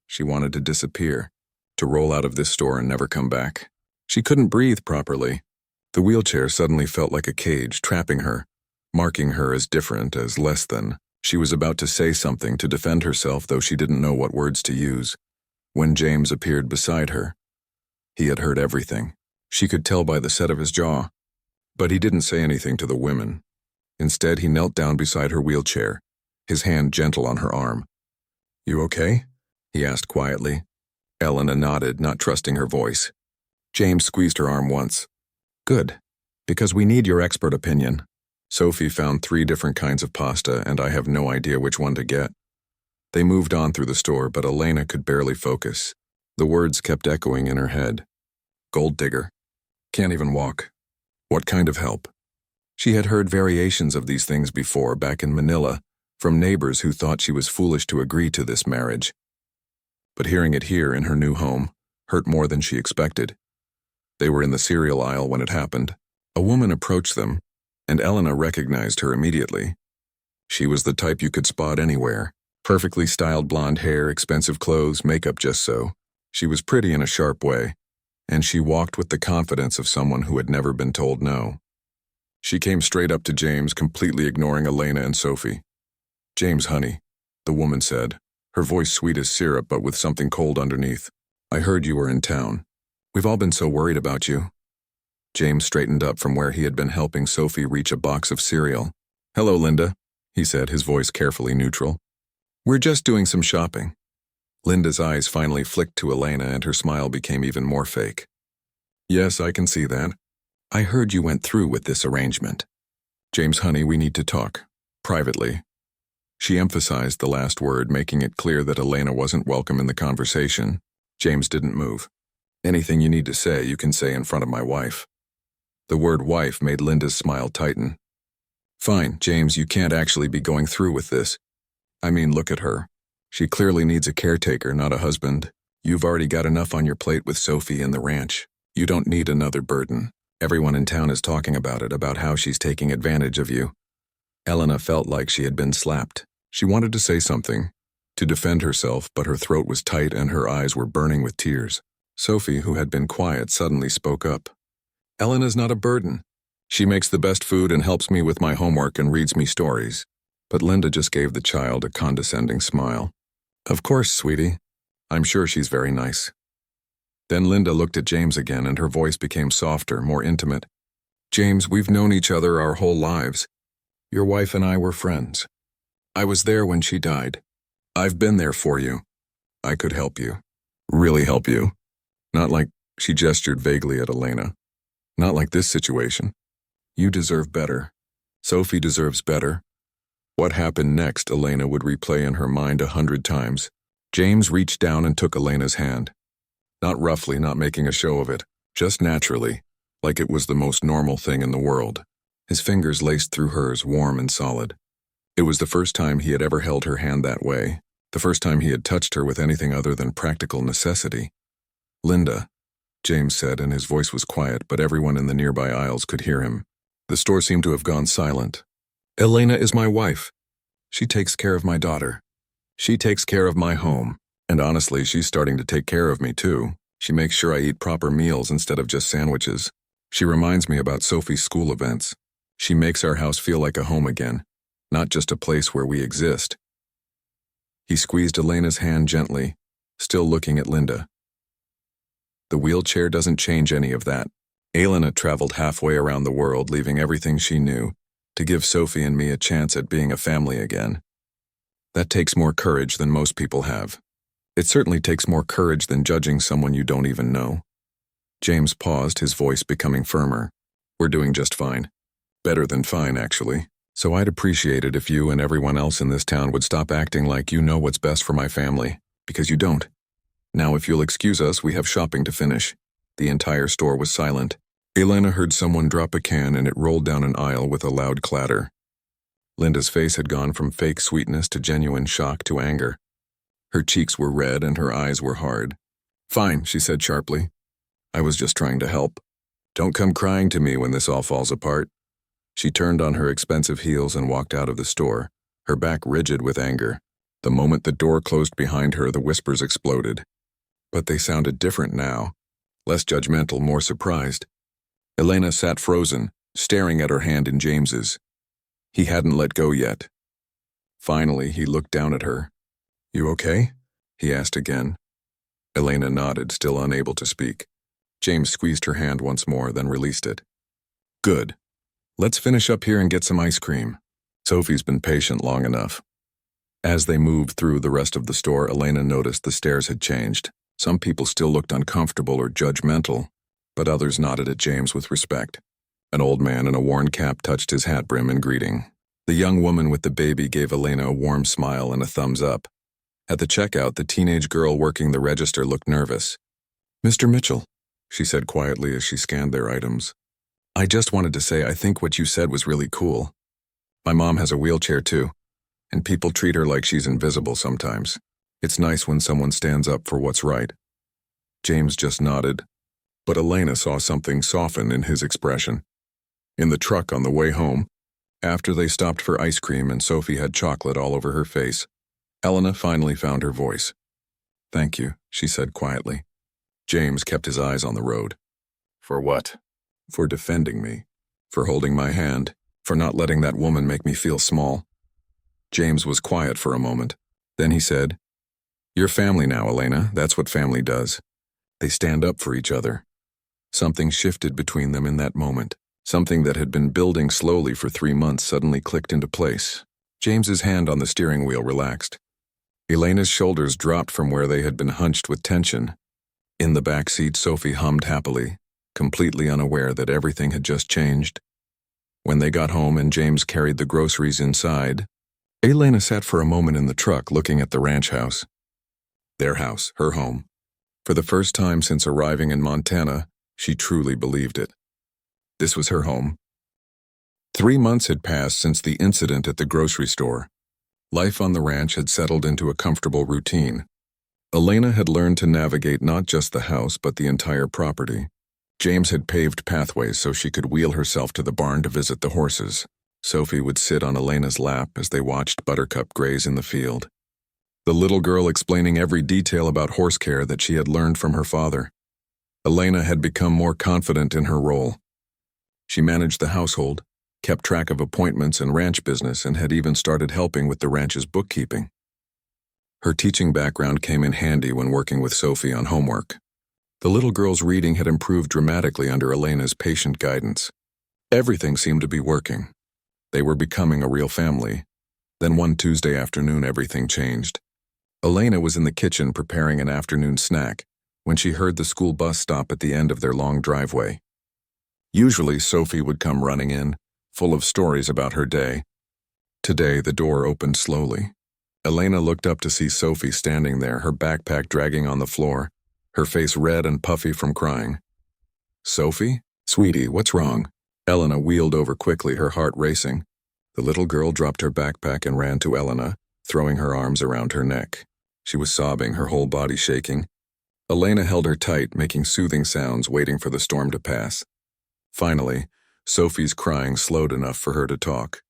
She wanted to disappear, to roll out of this store and never come back. She couldn't breathe properly. The wheelchair suddenly felt like a cage, trapping her, marking her as different, as less than. She was about to say something to defend herself, though she didn't know what words to use, when James appeared beside her. He had heard everything. She could tell by the set of his jaw. But he didn't say anything to the women. Instead, he knelt down beside her wheelchair, his hand gentle on her arm. You okay? He asked quietly. Elena nodded, not trusting her voice. James squeezed her arm once. Good, because we need your expert opinion. Sophie found 3 different kinds of pasta, and I have no idea which one to get. They moved on through the store, but Elena could barely focus. The words kept echoing in her head. Gold digger. Can't even walk. What kind of help? She had heard variations of these things before, back in Manila, from neighbors who thought she was foolish to agree to this marriage. But hearing it here in her new home hurt more than she expected. They were in the cereal aisle when it happened. A woman approached them, and Elena recognized her immediately. She was the type you could spot anywhere. Perfectly styled blonde hair, expensive clothes, makeup just so. She was pretty in a sharp way, and she walked with the confidence of someone who had never been told no. She came straight up to James, completely ignoring Elena and Sophie. James, honey, the woman said, her voice sweet as syrup but with something cold underneath. I heard you were in town. We've all been so worried about you. James straightened up from where he had been helping Sophie reach a box of cereal. Hello, Linda, he said, his voice carefully neutral. We're just doing some shopping. Linda's eyes finally flicked to Elena and her smile became even more fake. Yes, I can see that. I heard you went through with this arrangement. James, honey, we need to talk. Privately. She emphasized the last word, making it clear that Elena wasn't welcome in the conversation. James didn't move. Anything you need to say, you can say in front of my wife. The word wife made Linda's smile tighten. Fine, James, you can't actually be going through with this. I mean, look at her. She clearly needs a caretaker, not a husband. You've already got enough on your plate with Sophie and the ranch. You don't need another burden. Everyone in town is talking about it, about how she's taking advantage of you. Elena felt like she had been slapped. She wanted to say something, to defend herself, but her throat was tight and her eyes were burning with tears. Sophie, who had been quiet, suddenly spoke up. Elena's not a burden. She makes the best food and helps me with my homework and reads me stories. But Linda just gave the child a condescending smile. Of course, sweetie. I'm sure she's very nice. Then Linda looked at James again and her voice became softer, more intimate. James, we've known each other our whole lives. Your wife and I were friends. I was there when she died. I've been there for you. I could help you. Really help you. Not like, she gestured vaguely at Elena. Not like this situation. You deserve better. Sophie deserves better. What happened next, Elena would replay in her mind 100 times. James reached down and took Elena's hand. Not roughly, not making a show of it, just naturally, like it was the most normal thing in the world. His fingers laced through hers, warm and solid. It was the first time he had ever held her hand that way, the first time he had touched her with anything other than practical necessity. "Linda," James said, and his voice was quiet, but everyone in the nearby aisles could hear him. The store seemed to have gone silent. "Elena is my wife. She takes care of my daughter. She takes care of my home. And honestly, she's starting to take care of me too. She makes sure I eat proper meals instead of just sandwiches. She reminds me about Sophie's school events. She makes our house feel like a home again, not just a place where we exist." He squeezed Elena's hand gently, still looking at Linda. "The wheelchair doesn't change any of that." Elena traveled halfway around the world, leaving everything she knew, to give Sophie and me a chance at being a family again. That takes more courage than most people have. It certainly takes more courage than judging someone you don't even know. James paused, his voice becoming firmer. "We're doing just fine. Better than fine, actually. So I'd appreciate it if you and everyone else in this town would stop acting like you know what's best for my family, because you don't. Now, if you'll excuse us, we have shopping to finish." The entire store was silent. Elena heard someone drop a can and it rolled down an aisle with a loud clatter. Linda's face had gone from fake sweetness to genuine shock to anger. Her cheeks were red and her eyes were hard. "Fine," she said sharply. "I was just trying to help. Don't come crying to me when this all falls apart." She turned on her expensive heels and walked out of the store, her back rigid with anger. The moment the door closed behind her, the whispers exploded. But they sounded different now, less judgmental, more surprised. Elena sat frozen, staring at her hand in James's. He hadn't let go yet. Finally, he looked down at her. "You okay?" he asked again. Elena nodded, still unable to speak. James squeezed her hand once more, then released it. "Good. Let's finish up here and get some ice cream. Sophie's been patient long enough." As they moved through the rest of the store, Elena noticed the stares had changed. Some people still looked uncomfortable or judgmental, but others nodded at James with respect. An old man in a worn cap touched his hat brim in greeting. The young woman with the baby gave Elena a warm smile and a thumbs up. At the checkout, the teenage girl working the register looked nervous. "Mr. Mitchell," she said quietly as she scanned their items. "I just wanted to say I think what you said was really cool. My mom has a wheelchair too, and people treat her like she's invisible sometimes. It's nice when someone stands up for what's right." James just nodded, but Elena saw something soften in his expression. In the truck on the way home, after they stopped for ice cream and Sophie had chocolate all over her face, Elena finally found her voice. "Thank you," she said quietly. James kept his eyes on the road. "For what?" "For defending me. For holding my hand. For not letting that woman make me feel small." James was quiet for a moment. Then he said, "You're family now, Elena. That's what family does. They stand up for each other." Something shifted between them in that moment. Something that had been building slowly for 3 months suddenly clicked into place. James's hand on the steering wheel relaxed. Elena's shoulders dropped from where they had been hunched with tension. In the back seat, Sophie hummed happily, completely unaware that everything had just changed. When they got home and James carried the groceries inside, Elena sat for a moment in the truck looking at the ranch house. Their house, her home. For the first time since arriving in Montana, she truly believed it. This was her home. 3 months had passed since the incident at the grocery store. Life on the ranch had settled into a comfortable routine. Elena had learned to navigate not just the house but the entire property. James had paved pathways so she could wheel herself to the barn to visit the horses. Sophie would sit on Elena's lap as they watched Buttercup graze in the field. The little girl explaining every detail about horse care that she had learned from her father. Elena had become more confident in her role. She managed the household, kept track of appointments and ranch business, and had even started helping with the ranch's bookkeeping. Her teaching background came in handy when working with Sophie on homework. The little girl's reading had improved dramatically under Elena's patient guidance. Everything seemed to be working. They were becoming a real family. Then one Tuesday afternoon, everything changed. Elena was in the kitchen preparing an afternoon snack when she heard the school bus stop at the end of their long driveway. Usually, Sophie would come running in, full of stories about her day. Today, the door opened slowly. Elena looked up to see Sophie standing there, her backpack dragging on the floor, her face red and puffy from crying. "Sophie? Sweetie, what's wrong?" Elena wheeled over quickly, her heart racing. The little girl dropped her backpack and ran to Elena, throwing her arms around her neck. She was sobbing, her whole body shaking. Elena held her tight, making soothing sounds, waiting for the storm to pass. Finally, Sophie's crying slowed enough for her to talk.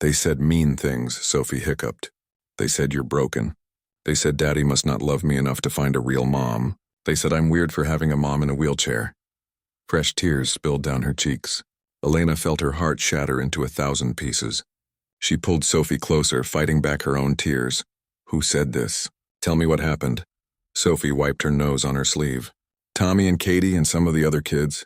"They said mean things," Sophie hiccuped. "They said you're broken. They said Daddy must not love me enough to find a real mom. They said I'm weird for having a mom in a wheelchair." Fresh tears spilled down her cheeks. Elena felt her heart shatter into 1,000 pieces. She pulled Sophie closer, fighting back her own tears. "Who said this? Tell me what happened." Sophie wiped her nose on her sleeve. "Tommy and Katie and some of the other kids.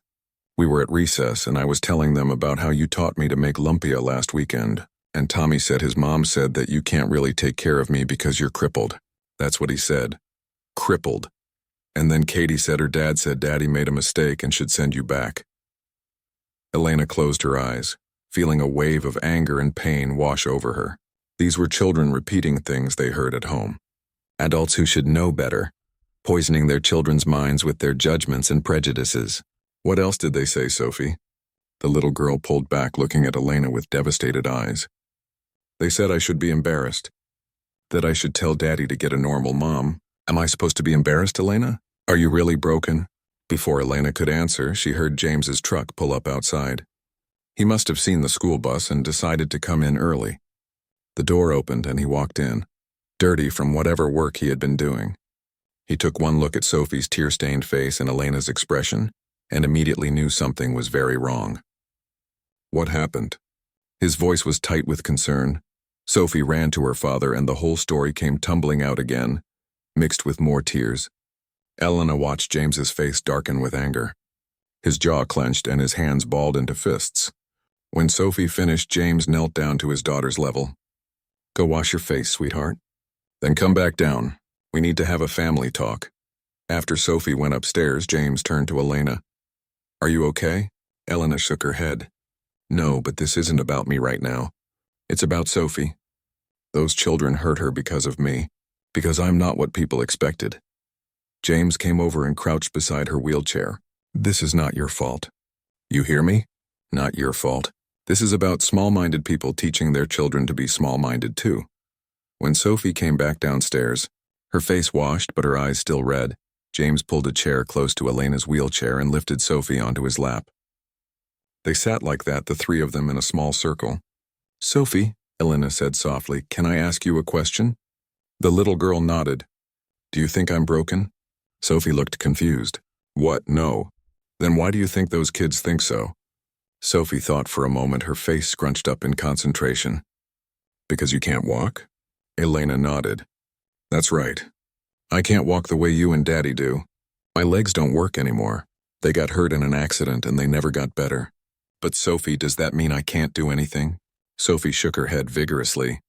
We were at recess and I was telling them about how you taught me to make lumpia last weekend. And Tommy said his mom said that you can't really take care of me because you're crippled. That's what he said. Crippled. And then Katie said her dad said Daddy made a mistake and should send you back." Elena closed her eyes, feeling a wave of anger and pain wash over her. These were children repeating things they heard at home. Adults who should know better, poisoning their children's minds with their judgments and prejudices. "What else did they say, Sophie?" The little girl pulled back, looking at Elena with devastated eyes. "They said I should be embarrassed. That I should tell Daddy to get a normal mom. Am I supposed to be embarrassed, Elena? Are you really broken?" Before Elena could answer, she heard James's truck pull up outside. He must have seen the school bus and decided to come in early. The door opened and he walked in, dirty from whatever work he had been doing. He took one look at Sophie's tear-stained face and Elena's expression, and immediately knew something was very wrong. "What happened?" His voice was tight with concern. Sophie ran to her father and the whole story came tumbling out again, mixed with more tears. Elena watched James's face darken with anger. His jaw clenched and his hands balled into fists. When Sophie finished, James knelt down to his daughter's level. "Go wash your face, sweetheart. Then come back down. We need to have a family talk." After Sophie went upstairs, James turned to Elena. "Are you okay?" Elena shook her head. "No, but this isn't about me right now. It's about Sophie. Those children hurt her because of me, because I'm not what people expected." James came over and crouched beside her wheelchair. "This is not your fault. You hear me? Not your fault. This is about small-minded people teaching their children to be small-minded too." When Sophie came back downstairs, her face washed but her eyes still red, James pulled a chair close to Elena's wheelchair and lifted Sophie onto his lap. They sat like that, the three of them in a small circle. "Sophie," Elena said softly, "can I ask you a question?" The little girl nodded. "Do you think I'm broken?" Sophie looked confused. "What? No. Then why do you think those kids think so?" Sophie thought for a moment, her face scrunched up in concentration. "Because you can't walk?" Elena nodded. "That's right. I can't walk the way you and Daddy do. My legs don't work anymore. They got hurt in an accident and they never got better." "But Sophie, does that mean I can't do anything?" Sophie shook her head vigorously.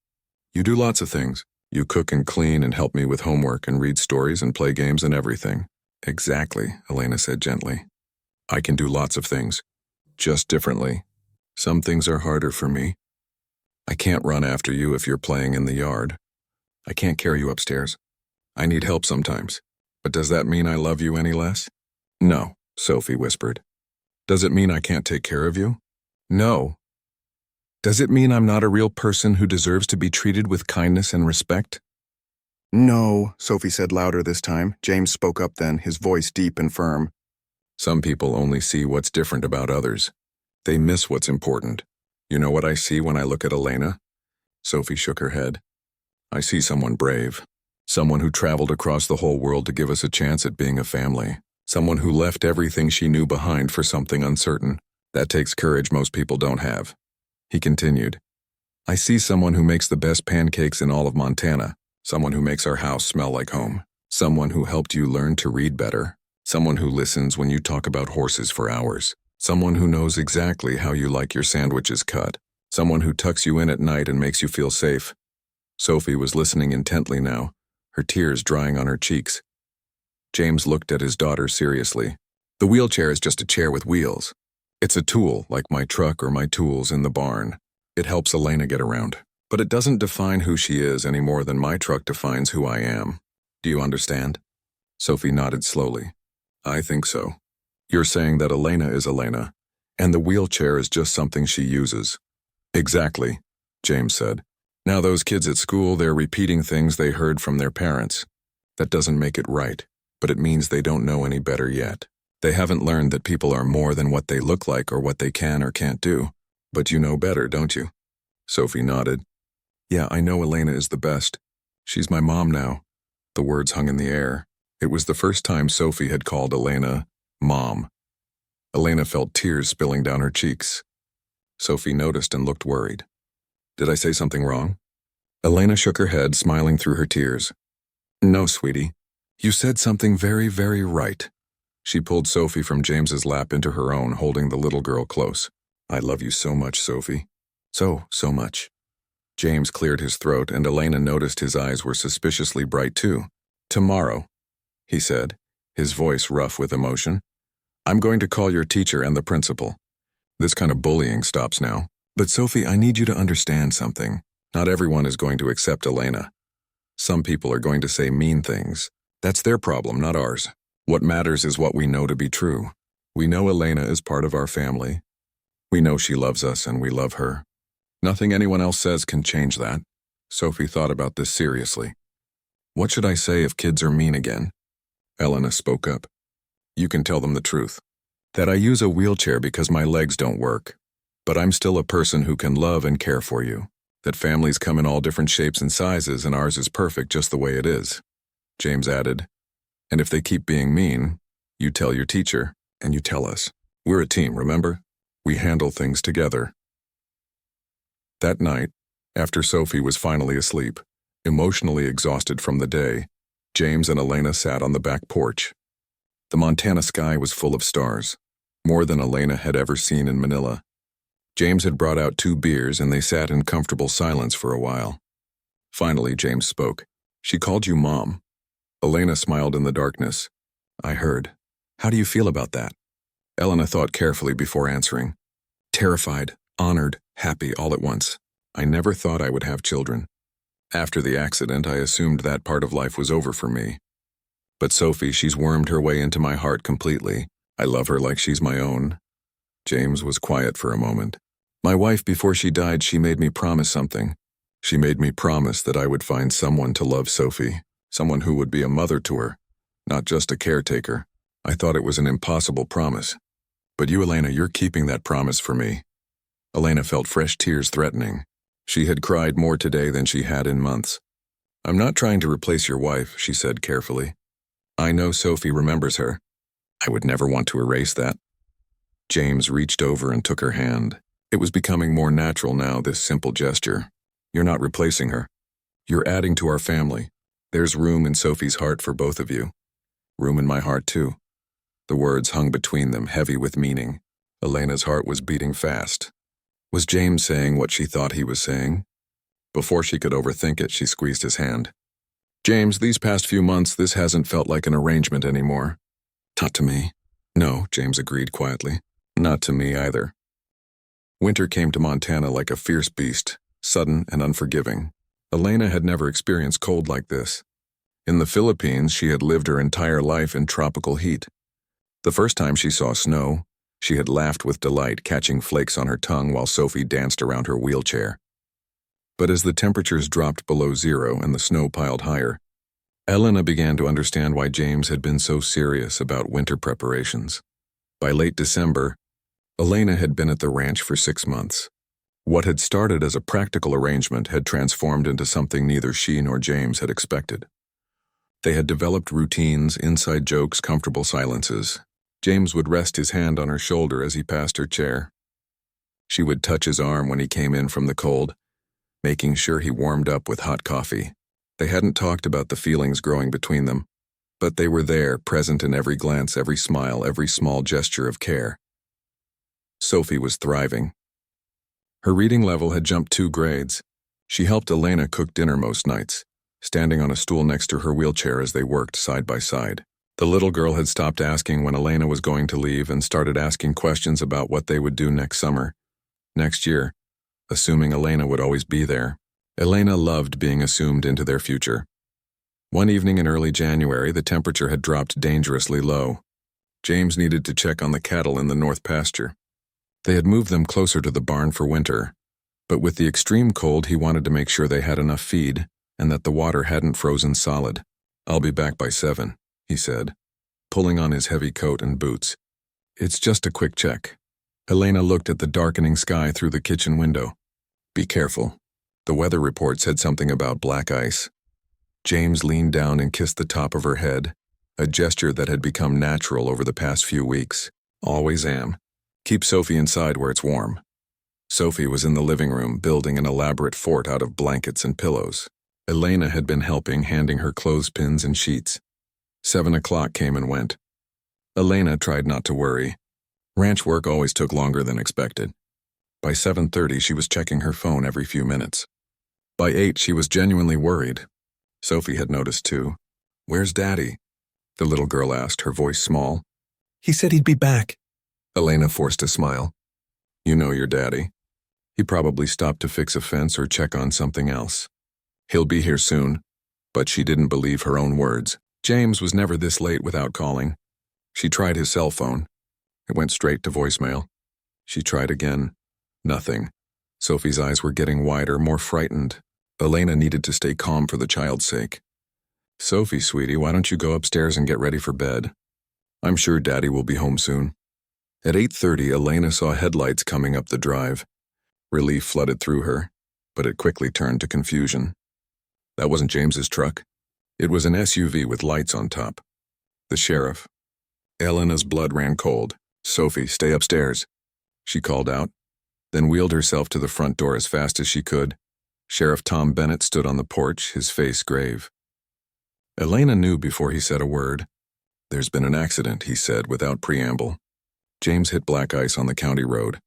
"You do lots of things. You cook and clean and help me with homework and read stories and play games and everything." "Exactly," Elena said gently. "I can do lots of things, just differently. Some things are harder for me. I can't run after you if you're playing in the yard. I can't carry you upstairs. I need help sometimes. But does that mean I love you any less?" "No," Sophie whispered. "Does it mean I can't take care of you?" "No." "Does it mean I'm not a real person who deserves to be treated with kindness and respect?" "No," Sophie said louder this time. James spoke up then, his voice deep and firm. "Some people only see what's different about others. They miss what's important. You know what I see when I look at Elena?" Sophie shook her head. "I see someone brave. Someone who traveled across the whole world to give us a chance at being a family. Someone who left everything she knew behind for something uncertain. That takes courage most people don't have." He continued, "I see someone who makes the best pancakes in all of Montana. Someone who makes our house smell like home. Someone who helped you learn to read better. Someone who listens when you talk about horses for hours. Someone who knows exactly how you like your sandwiches cut. Someone who tucks you in at night and makes you feel safe." Sophie was listening intently now, her tears drying on her cheeks. James looked at his daughter seriously. "The wheelchair is just a chair with wheels. It's a tool, like my truck or my tools in the barn. It helps Elena get around. But it doesn't define who she is any more than my truck defines who I am. Do you understand? Sophie nodded slowly. I think so. You're saying that Elena is Elena, and the wheelchair is just something she uses. Exactly, James said. Now those kids at school, they're repeating things they heard from their parents. That doesn't make it right, but it means they don't know any better yet. They haven't learned that people are more than what they look like or what they can or can't do. But you know better, don't you? Sophie nodded. Yeah, I know Elena is the best. She's my mom now. The words hung in the air. It was the first time Sophie had called Elena Mom. Elena felt tears spilling down her cheeks. Sophie noticed and looked worried. Did I say something wrong? Elena shook her head, smiling through her tears. No, sweetie. You said something very, very right. She pulled Sophie from James's lap into her own, holding the little girl close. I love you so much, Sophie. So much. James cleared his throat, and Elena noticed his eyes were suspiciously bright too. Tomorrow, he said, his voice rough with emotion. I'm going to call your teacher and the principal. This kind of bullying stops now. But Sophie, I need you to understand something. Not everyone is going to accept Elena. Some people are going to say mean things. That's their problem, not ours. What matters is what we know to be true. We know Elena is part of our family. We know she loves us and we love her. Nothing anyone else says can change that. Sophie thought about this seriously. What should I say if kids are mean again? Elena spoke up. You can tell them the truth. That I use a wheelchair because my legs don't work. But I'm still a person who can love and care for you. That families come in all different shapes and sizes and ours is perfect just the way it is. James added, and if they keep being mean, you tell your teacher and you tell us. We're a team, remember? We handle things together. That night, after Sophie was finally asleep, emotionally exhausted from the day, James and Elena sat on the back porch. The Montana sky was full of stars, more than Elena had ever seen in Manila. James had brought out 2 beers and they sat in comfortable silence for a while. Finally, James spoke. She called you Mom. Elena smiled in the darkness. I heard. How do you feel about that? Elena thought carefully before answering. Terrified, honored, happy all at once. I never thought I would have children. After the accident, I assumed that part of life was over for me. But Sophie, she's wormed her way into my heart completely. I love her like she's my own. James was quiet for a moment. My wife, before she died, she made me promise something. She made me promise that I would find someone to love Sophie, someone who would be a mother to her, not just a caretaker. I thought it was an impossible promise. But you, Elena, you're keeping that promise for me. Elena felt fresh tears threatening. She had cried more today than she had in months. I'm not trying to replace your wife, she said carefully. I know Sophie remembers her. I would never want to erase that. James reached over and took her hand. It was becoming more natural now, this simple gesture. You're not replacing her. You're adding to our family. There's room in Sophie's heart for both of you. Room in my heart, too. The words hung between them, heavy with meaning. Elena's heart was beating fast. Was James saying what she thought he was saying? Before she could overthink it, she squeezed his hand. James, these past few months, this hasn't felt like an arrangement anymore. Not to me. No, James agreed quietly. Not to me either. Winter came to Montana like a fierce beast, sudden and unforgiving. Elena had never experienced cold like this. In the Philippines, she had lived her entire life in tropical heat. The first time she saw snow, she had laughed with delight, catching flakes on her tongue while Sophie danced around her wheelchair. But as the temperatures dropped below 0 and the snow piled higher, Elena began to understand why James had been so serious about winter preparations. By late December, Elena had been at the ranch for 6 months. What had started as a practical arrangement had transformed into something neither she nor James had expected. They had developed routines, inside jokes, comfortable silences. James would rest his hand on her shoulder as he passed her chair. She would touch his arm when he came in from the cold, making sure he warmed up with hot coffee. They hadn't talked about the feelings growing between them, but they were there, present in every glance, every smile, every small gesture of care. Sophie was thriving. Her reading level had jumped 2 grades. She helped Elena cook dinner most nights, standing on a stool next to her wheelchair as they worked side by side. The little girl had stopped asking when Elena was going to leave and started asking questions about what they would do next summer, next year, assuming Elena would always be there. Elena loved being assumed into their future. One evening in early January, the temperature had dropped dangerously low. James needed to check on the cattle in the north pasture. They had moved them closer to the barn for winter, but with the extreme cold, he wanted to make sure they had enough feed and that the water hadn't frozen solid. "I'll be back by 7, he said, pulling on his heavy coat and boots. "It's just a quick check." Elena looked at the darkening sky through the kitchen window. "Be careful." The weather report said something about black ice. James leaned down and kissed the top of her head, a gesture that had become natural over the past few weeks. "Always am. Keep Sophie inside where it's warm." Sophie was in the living room, building an elaborate fort out of blankets and pillows. Elena had been helping, handing her clothespins and sheets. 7 o'clock came and went. Elena tried not to worry. Ranch work always took longer than expected. By 7:30, she was checking her phone every few minutes. By 8, she was genuinely worried. Sophie had noticed too. "Where's Daddy?" the little girl asked, her voice small. "He said he'd be back." Elena forced a smile. "You know your daddy. He probably stopped to fix a fence or check on something else. He'll be here soon." But she didn't believe her own words. James was never this late without calling. She tried his cell phone. It went straight to voicemail. She tried again. Nothing. Sophie's eyes were getting wider, more frightened. Elena needed to stay calm for the child's sake. "Sophie, sweetie, why don't you go upstairs and get ready for bed? I'm sure Daddy will be home soon." At 8:30, Elena saw headlights coming up the drive. Relief flooded through her, but it quickly turned to confusion. That wasn't James's truck. It was an SUV with lights on top. The sheriff. Elena's blood ran cold. "Sophie, stay upstairs," she called out, then wheeled herself to the front door as fast as she could. Sheriff Tom Bennett stood on the porch, his face grave. Elena knew before he said a word. "There's been an accident," he said without preamble. James hit black ice on the county road.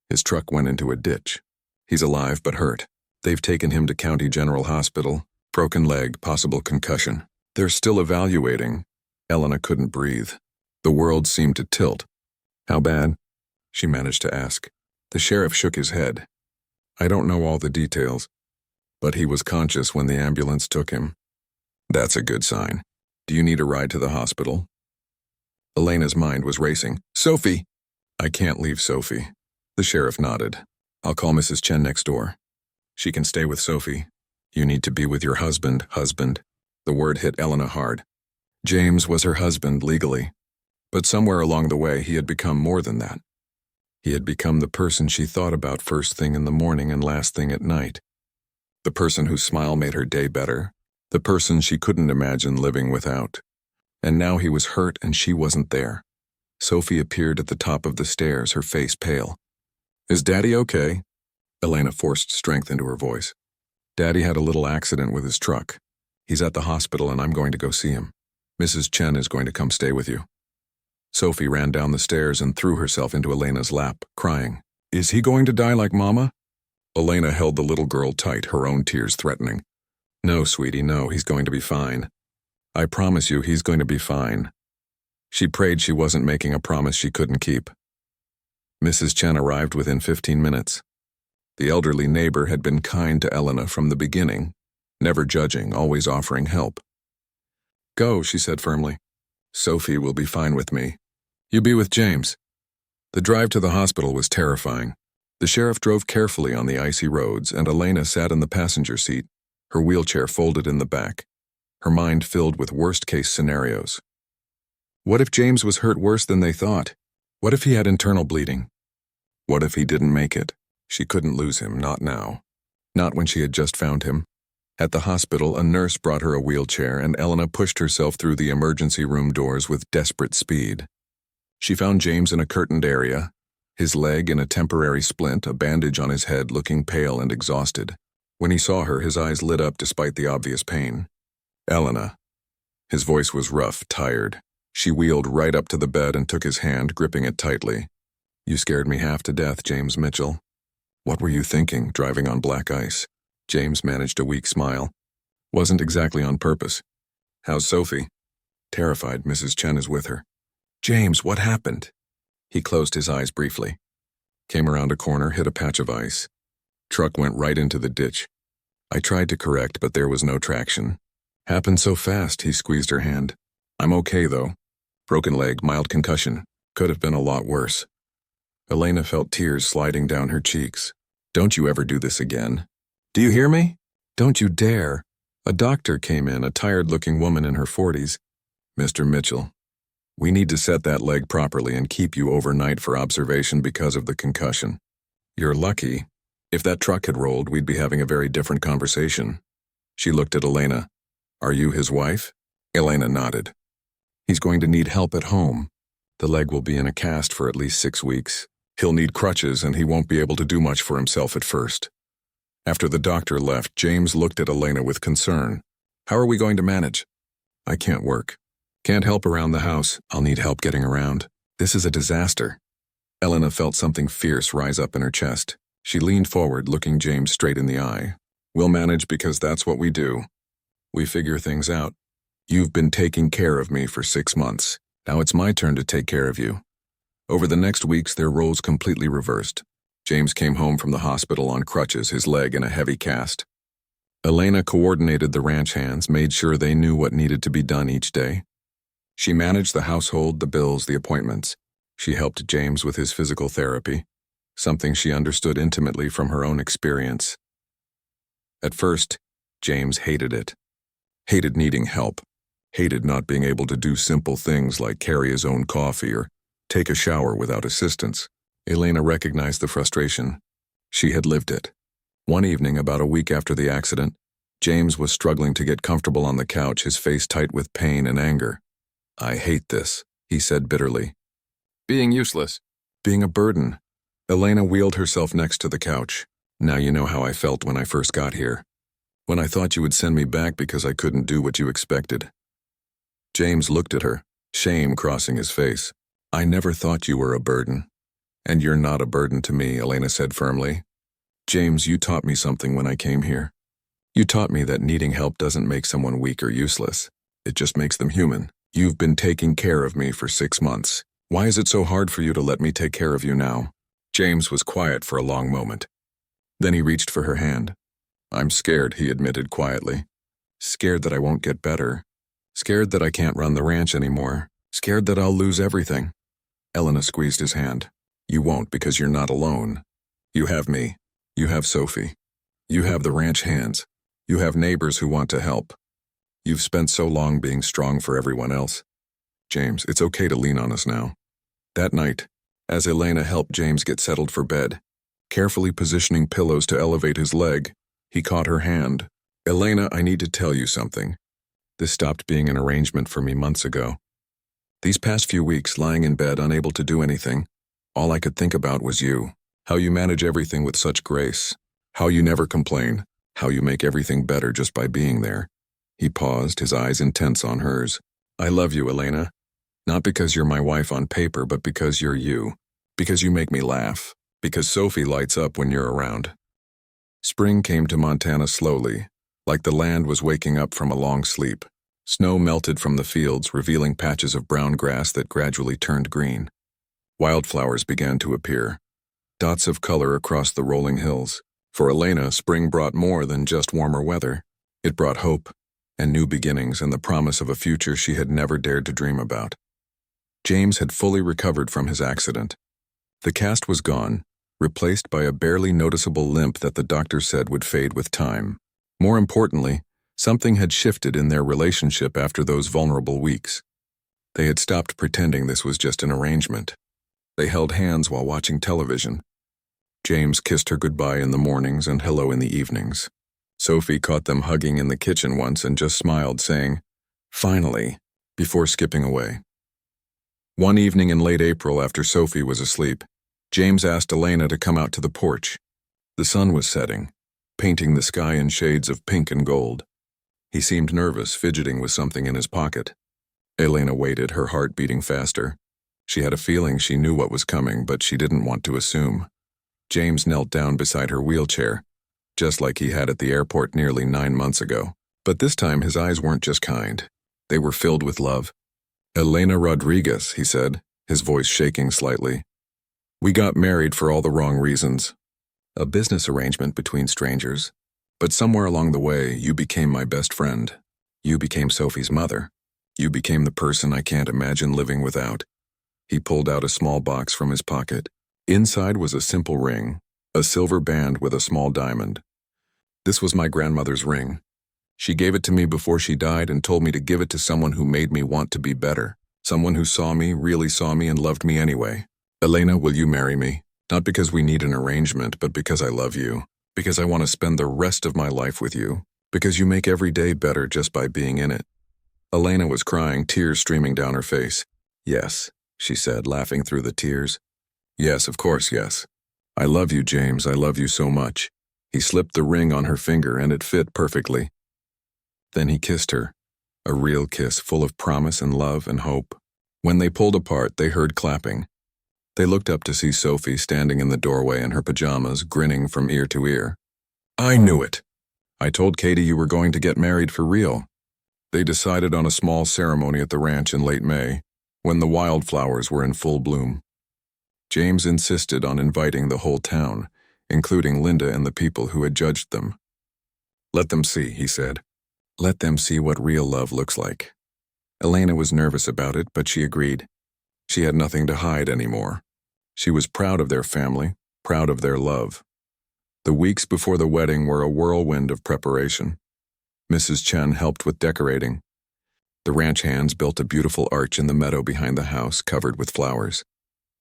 His truck went into a ditch. He's alive but hurt. They've taken him to County General Hospital. Broken leg, possible concussion. They're still evaluating. Elena couldn't breathe. The world seemed to tilt. "How bad?" she managed to ask. The sheriff shook his head. "I don't know all the details, but he was conscious when the ambulance took him." "That's a good sign. Do you need a ride to the hospital?" Elena's mind was racing. "Sophie!" "I can't leave Sophie." The sheriff nodded. "I'll call Mrs. Chen next door. She can stay with Sophie. You need to be with your husband." The word hit Elena hard. James was her husband legally, but somewhere along the way he had become more than that. He had become the person she thought about first thing in the morning and last thing at night. The person whose smile made her day better. The person she couldn't imagine living without. And now he was hurt and she wasn't there. Sophie appeared at the top of the stairs, her face pale. "Is Daddy okay?" Elena forced strength into her voice. "Daddy had a little accident with his truck. He's at the hospital and I'm going to go see him. Mrs. Chen is going to come stay with you." Sophie ran down the stairs and threw herself into Elena's lap, crying, "Is he going to die like Mama?" Elena held the little girl tight, her own tears threatening. "No, sweetie, no, he's going to be fine. I promise you he's going to be fine." She prayed she wasn't making a promise she couldn't keep. Mrs. Chen arrived within 15 minutes. The elderly neighbor had been kind to Elena from the beginning, never judging, always offering help. "Go," she said firmly. "Sophie will be fine with me. You be with James." The drive to the hospital was terrifying. The sheriff drove carefully on the icy roads, and Elena sat in the passenger seat, her wheelchair folded in the back, her mind filled with worst-case scenarios. What if James was hurt worse than they thought? What if he had internal bleeding? What if he didn't make it? She couldn't lose him, not now. Not when she had just found him. At the hospital, a nurse brought her a wheelchair, and Elena pushed herself through the emergency room doors with desperate speed. She found James in a curtained area, his leg in a temporary splint, a bandage on his head, looking pale and exhausted. When he saw her, his eyes lit up despite the obvious pain. "Elena." His voice was rough, tired. She wheeled right up to the bed and took his hand, gripping it tightly. "You scared me half to death, James Mitchell." "What were you thinking, driving on black ice?" James managed a weak smile. "Wasn't exactly on purpose." "How's Sophie?" "Terrified. Mrs. Chen is with her." "James, what happened?" He closed his eyes briefly. Came around a corner, hit a patch of ice. Truck went right into the ditch. I tried to correct, but there was no traction. Happened so fast, he squeezed her hand. I'm okay, though. Broken leg, mild concussion. Could have been a lot worse. Elena felt tears sliding down her cheeks. Don't you ever do this again. Do you hear me? Don't you dare. A doctor came in, a tired-looking woman in her 40s. Mr. Mitchell, we need to set that leg properly and keep you overnight for observation because of the concussion. You're lucky. If that truck had rolled, we'd be having a very different conversation. She looked at Elena. Are you his wife? Elena nodded. He's going to need help at home. The leg will be in a cast for at least 6 weeks. He'll need crutches and he won't be able to do much for himself at first. After the doctor left, James looked at Elena with concern. How are we going to manage? I can't work. Can't help around the house. I'll need help getting around. This is a disaster. Elena felt something fierce rise up in her chest. She leaned forward, looking James straight in the eye. We'll manage because that's what we do. We figure things out. You've been taking care of me for 6 months. Now it's my turn to take care of you. Over the next weeks, their roles completely reversed. James came home from the hospital on crutches, his leg in a heavy cast. Elena coordinated the ranch hands, made sure they knew what needed to be done each day. She managed the household, the bills, the appointments. She helped James with his physical therapy, something she understood intimately from her own experience. At first, James hated it. Hated needing help. Hated not being able to do simple things like carry his own coffee or take a shower without assistance. Elena recognized the frustration. She had lived it. One evening, about a week after the accident, James was struggling to get comfortable on the couch, his face tight with pain and anger. I hate this, he said bitterly. Being useless. Being a burden. Elena wheeled herself next to the couch. Now you know how I felt when I first got here. When I thought you would send me back because I couldn't do what you expected. James looked at her, shame crossing his face. I never thought you were a burden. And you're not a burden to me, Elena said firmly. James, you taught me something when I came here. You taught me that needing help doesn't make someone weak or useless. It just makes them human. You've been taking care of me for 6 months. Why is it so hard for you to let me take care of you now? James was quiet for a long moment. Then he reached for her hand. I'm scared, he admitted quietly. Scared that I won't get better. Scared that I can't run the ranch anymore. Scared that I'll lose everything. Elena squeezed his hand. You won't because you're not alone. You have me. You have Sophie. You have the ranch hands. You have neighbors who want to help. You've spent so long being strong for everyone else. James, it's okay to lean on us now. That night, as Elena helped James get settled for bed, carefully positioning pillows to elevate his leg, he caught her hand. Elena, I need to tell you something. This stopped being an arrangement for me months ago. These past few weeks, lying in bed, unable to do anything, all I could think about was you. How you manage everything with such grace. How you never complain. How you make everything better just by being there. He paused, his eyes intense on hers. I love you, Elena. Not because you're my wife on paper, but because you're you. Because you make me laugh. Because Sophie lights up when you're around. Spring came to Montana slowly, like the land was waking up from a long sleep. Snow melted from the fields, revealing patches of brown grass that gradually turned green. Wildflowers began to appear, dots of color across the rolling hills. For Elena, spring brought more than just warmer weather. It brought hope, and new beginnings, and the promise of a future she had never dared to dream about. James had fully recovered from his accident. The cast was gone, replaced by a barely noticeable limp that the doctor said would fade with time. More importantly, something had shifted in their relationship after those vulnerable weeks. They had stopped pretending this was just an arrangement. They held hands while watching television. James kissed her goodbye in the mornings and hello in the evenings. Sophie caught them hugging in the kitchen once and just smiled, saying, "Finally," before skipping away. One evening in late April, after Sophie was asleep, James asked Elena to come out to the porch. The sun was setting, painting the sky in shades of pink and gold. He seemed nervous, fidgeting with something in his pocket. Elena waited, her heart beating faster. She had a feeling she knew what was coming, but she didn't want to assume. James knelt down beside her wheelchair, just like he had at the airport nearly 9 months ago. But this time his eyes weren't just kind. They were filled with love. Elena Rodriguez, he said, his voice shaking slightly. We got married for all the wrong reasons. A business arrangement between strangers. But somewhere along the way, you became my best friend. You became Sophie's mother. You became the person I can't imagine living without. He pulled out a small box from his pocket. Inside was a simple ring, a silver band with a small diamond. This was my grandmother's ring. She gave it to me before she died and told me to give it to someone who made me want to be better. Someone who saw me, really saw me, and loved me anyway. Elena, will you marry me? Not because we need an arrangement, but because I love you. Because I want to spend the rest of my life with you. Because you make every day better just by being in it. Elena was crying, tears streaming down her face. Yes, she said, laughing through the tears. Yes, of course, yes. I love you, James. I love you so much. He slipped the ring on her finger and it fit perfectly. Then he kissed her, a real kiss full of promise and love and hope. When they pulled apart, they heard clapping. They looked up to see Sophie standing in the doorway in her pajamas, grinning from ear to ear. I knew it. I told Katie you were going to get married for real. They decided on a small ceremony at the ranch in late May, when the wildflowers were in full bloom. James insisted on inviting the whole town, including Linda and the people who had judged them. Let them see, he said. Let them see what real love looks like. Elena was nervous about it, but she agreed. She had nothing to hide anymore. She was proud of their family, proud of their love. The weeks before the wedding were a whirlwind of preparation. Mrs. Chen helped with decorating. The ranch hands built a beautiful arch in the meadow behind the house covered with flowers.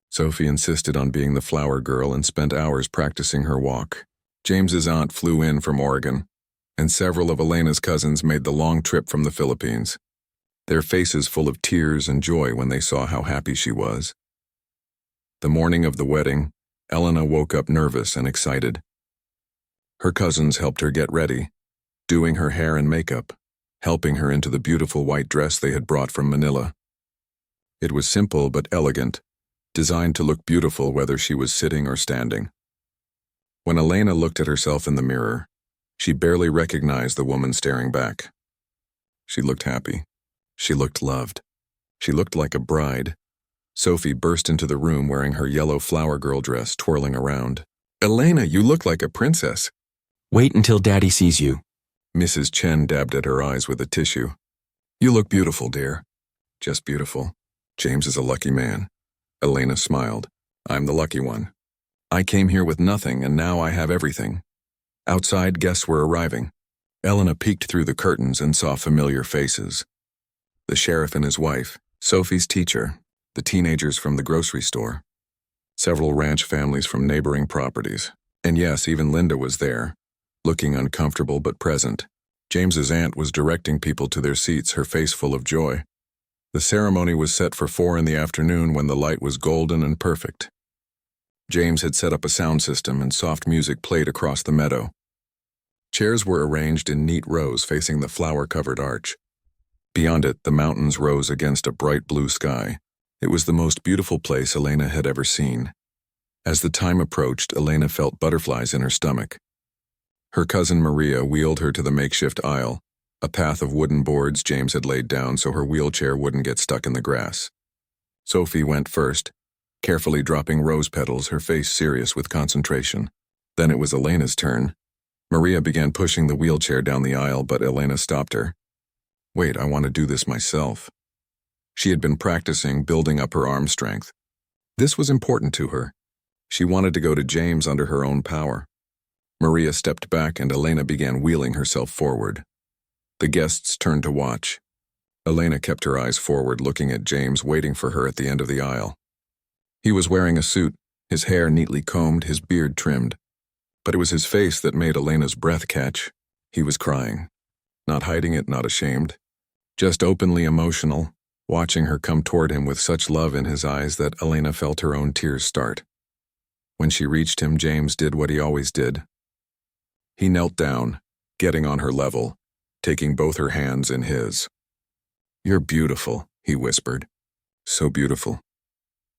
Sophie insisted on being the flower girl and spent hours practicing her walk. James's aunt flew in from Oregon, and several of Elena's cousins made the long trip from the Philippines, their faces full of tears and joy when they saw how happy she was. The morning of the wedding, Elena woke up nervous and excited. Her cousins helped her get ready, doing her hair and makeup, helping her into the beautiful white dress they had brought from Manila. It was simple but elegant, designed to look beautiful whether she was sitting or standing. When Elena looked at herself in the mirror, she barely recognized the woman staring back. She looked happy. She looked loved. She looked like a bride. Sophie burst into the room wearing her yellow flower girl dress, twirling around. Elena, you look like a princess. Wait until Daddy sees you. Mrs. Chen dabbed at her eyes with a tissue. You look beautiful, dear. Just beautiful. James is a lucky man. Elena smiled. I'm the lucky one. I came here with nothing and now I have everything. Outside, guests were arriving. Elena peeked through the curtains and saw familiar faces. The sheriff and his wife, Sophie's teacher, the teenagers from the grocery store, several ranch families from neighboring properties, and yes, even Linda was there, looking uncomfortable but present. James's aunt was directing people to their seats, her face full of joy. The ceremony was set for 4 p.m. when the light was golden and perfect. James had set up a sound system and soft music played across the meadow. Chairs were arranged in neat rows facing the flower-covered arch. Beyond it, the mountains rose against a bright blue sky. It was the most beautiful place Elena had ever seen. As the time approached, Elena felt butterflies in her stomach. Her cousin Maria wheeled her to the makeshift aisle, a path of wooden boards James had laid down so her wheelchair wouldn't get stuck in the grass. Sophie went first, carefully dropping rose petals, her face serious with concentration. Then it was Elena's turn. Maria began pushing the wheelchair down the aisle, but Elena stopped her. Wait, I want to do this myself. She had been practicing, building up her arm strength. This was important to her. She wanted to go to James under her own power. Maria stepped back and Elena began wheeling herself forward. The guests turned to watch. Elena kept her eyes forward, looking at James waiting for her at the end of the aisle. He was wearing a suit, his hair neatly combed, his beard trimmed. But it was his face that made Elena's breath catch. He was crying. Not hiding it, not ashamed. Just openly emotional, watching her come toward him with such love in his eyes that Elena felt her own tears start. When she reached him, James did what he always did. He knelt down, getting on her level, taking both her hands in his. You're beautiful, he whispered. So beautiful.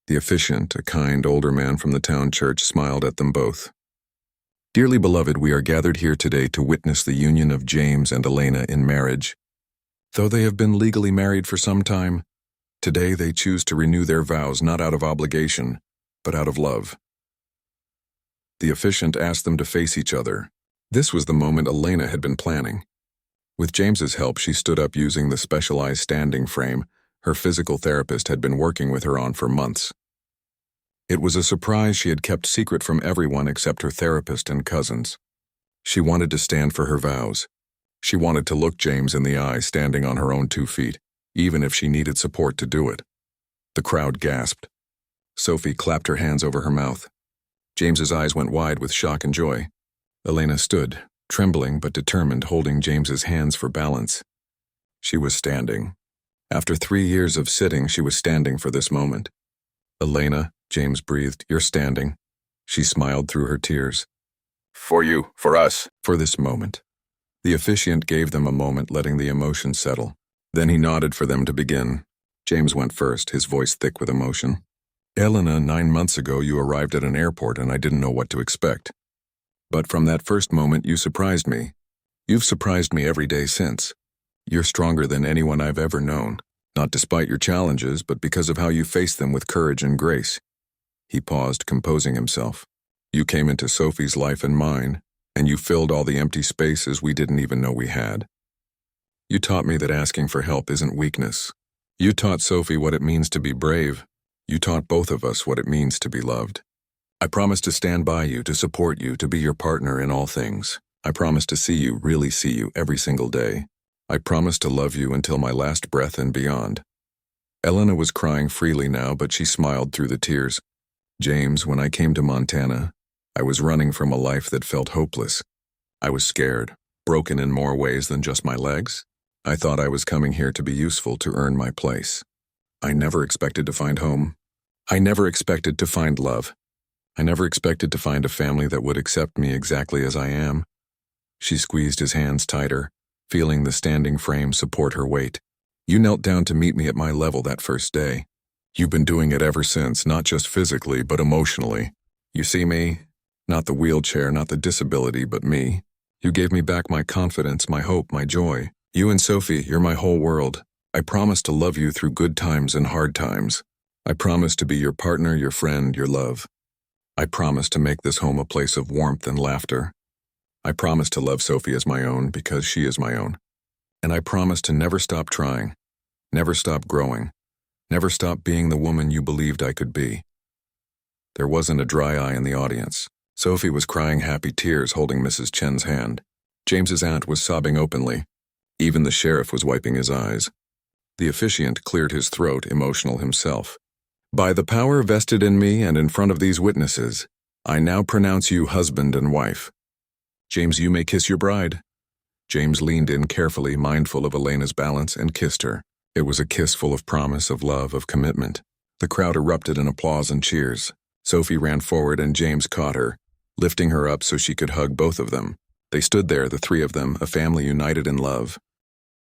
The officiant, a kind older man from the town church, smiled at them both. Dearly beloved, we are gathered here today to witness the union of James and Elena in marriage. Though they have been legally married for some time, today they choose to renew their vows not out of obligation, but out of love. The officiant asked them to face each other, This was the moment Elena had been planning. With James's help, she stood up using the specialized standing frame her physical therapist had been working with her on for months. It was a surprise she had kept secret from everyone except her therapist and cousins. She wanted to stand for her vows. She wanted to look James in the eye standing on her own 2 feet, even if she needed support to do it. The crowd gasped. Sophie clapped her hands over her mouth. James's eyes went wide with shock and joy. Elena stood, trembling but determined, holding James's hands for balance. She was standing. After 3 years of sitting, she was standing for this moment. "Elena," James breathed, "you're standing." She smiled through her tears. For you, for us. "For this moment." The officiant gave them a moment, letting the emotion settle. Then he nodded for them to begin. James went first, his voice thick with emotion. "Elena, 9 months ago you arrived at an airport and I didn't know what to expect. But from that first moment you surprised me. You've surprised me every day since. You're stronger than anyone I've ever known, not despite your challenges, but because of how you face them with courage and grace." He paused, composing himself. "You came into Sophie's life and mine, and you filled all the empty spaces we didn't even know we had. You taught me that asking for help isn't weakness. You taught Sophie what it means to be brave. You taught both of us what it means to be loved. I promise to stand by you, to support you, to be your partner in all things. I promise to see you, really see you, every single day. I promise to love you until my last breath and beyond." Elena was crying freely now, but she smiled through the tears. "James, when I came to Montana, I was running from a life that felt hopeless. I was scared, broken in more ways than just my legs. I thought I was coming here to be useful, to earn my place. I never expected to find home. I never expected to find love. I never expected to find a family that would accept me exactly as I am." She squeezed his hands tighter, feeling the standing frame support her weight. "You knelt down to meet me at my level that first day. You've been doing it ever since, not just physically, but emotionally. You see me? Not the wheelchair, not the disability, but me. You gave me back my confidence, my hope, my joy. You and Sophie, you're my whole world. I promise to love you through good times and hard times. I promise to be your partner, your friend, your love. I promise to make this home a place of warmth and laughter. I promise to love Sophie as my own because she is my own. And I promise to never stop trying, never stop growing, never stop being the woman you believed I could be." There wasn't a dry eye in the audience. Sophie was crying happy tears, holding Mrs. Chen's hand. James's aunt was sobbing openly. Even the sheriff was wiping his eyes. The officiant cleared his throat, emotional himself. "By the power vested in me and in front of these witnesses, I now pronounce you husband and wife. James, you may kiss your bride." James leaned in carefully, mindful of Elena's balance, and kissed her. It was a kiss full of promise, of love, of commitment. The crowd erupted in applause and cheers. Sophie ran forward and James caught her, lifting her up so she could hug both of them. They stood there, the three of them, a family united in love.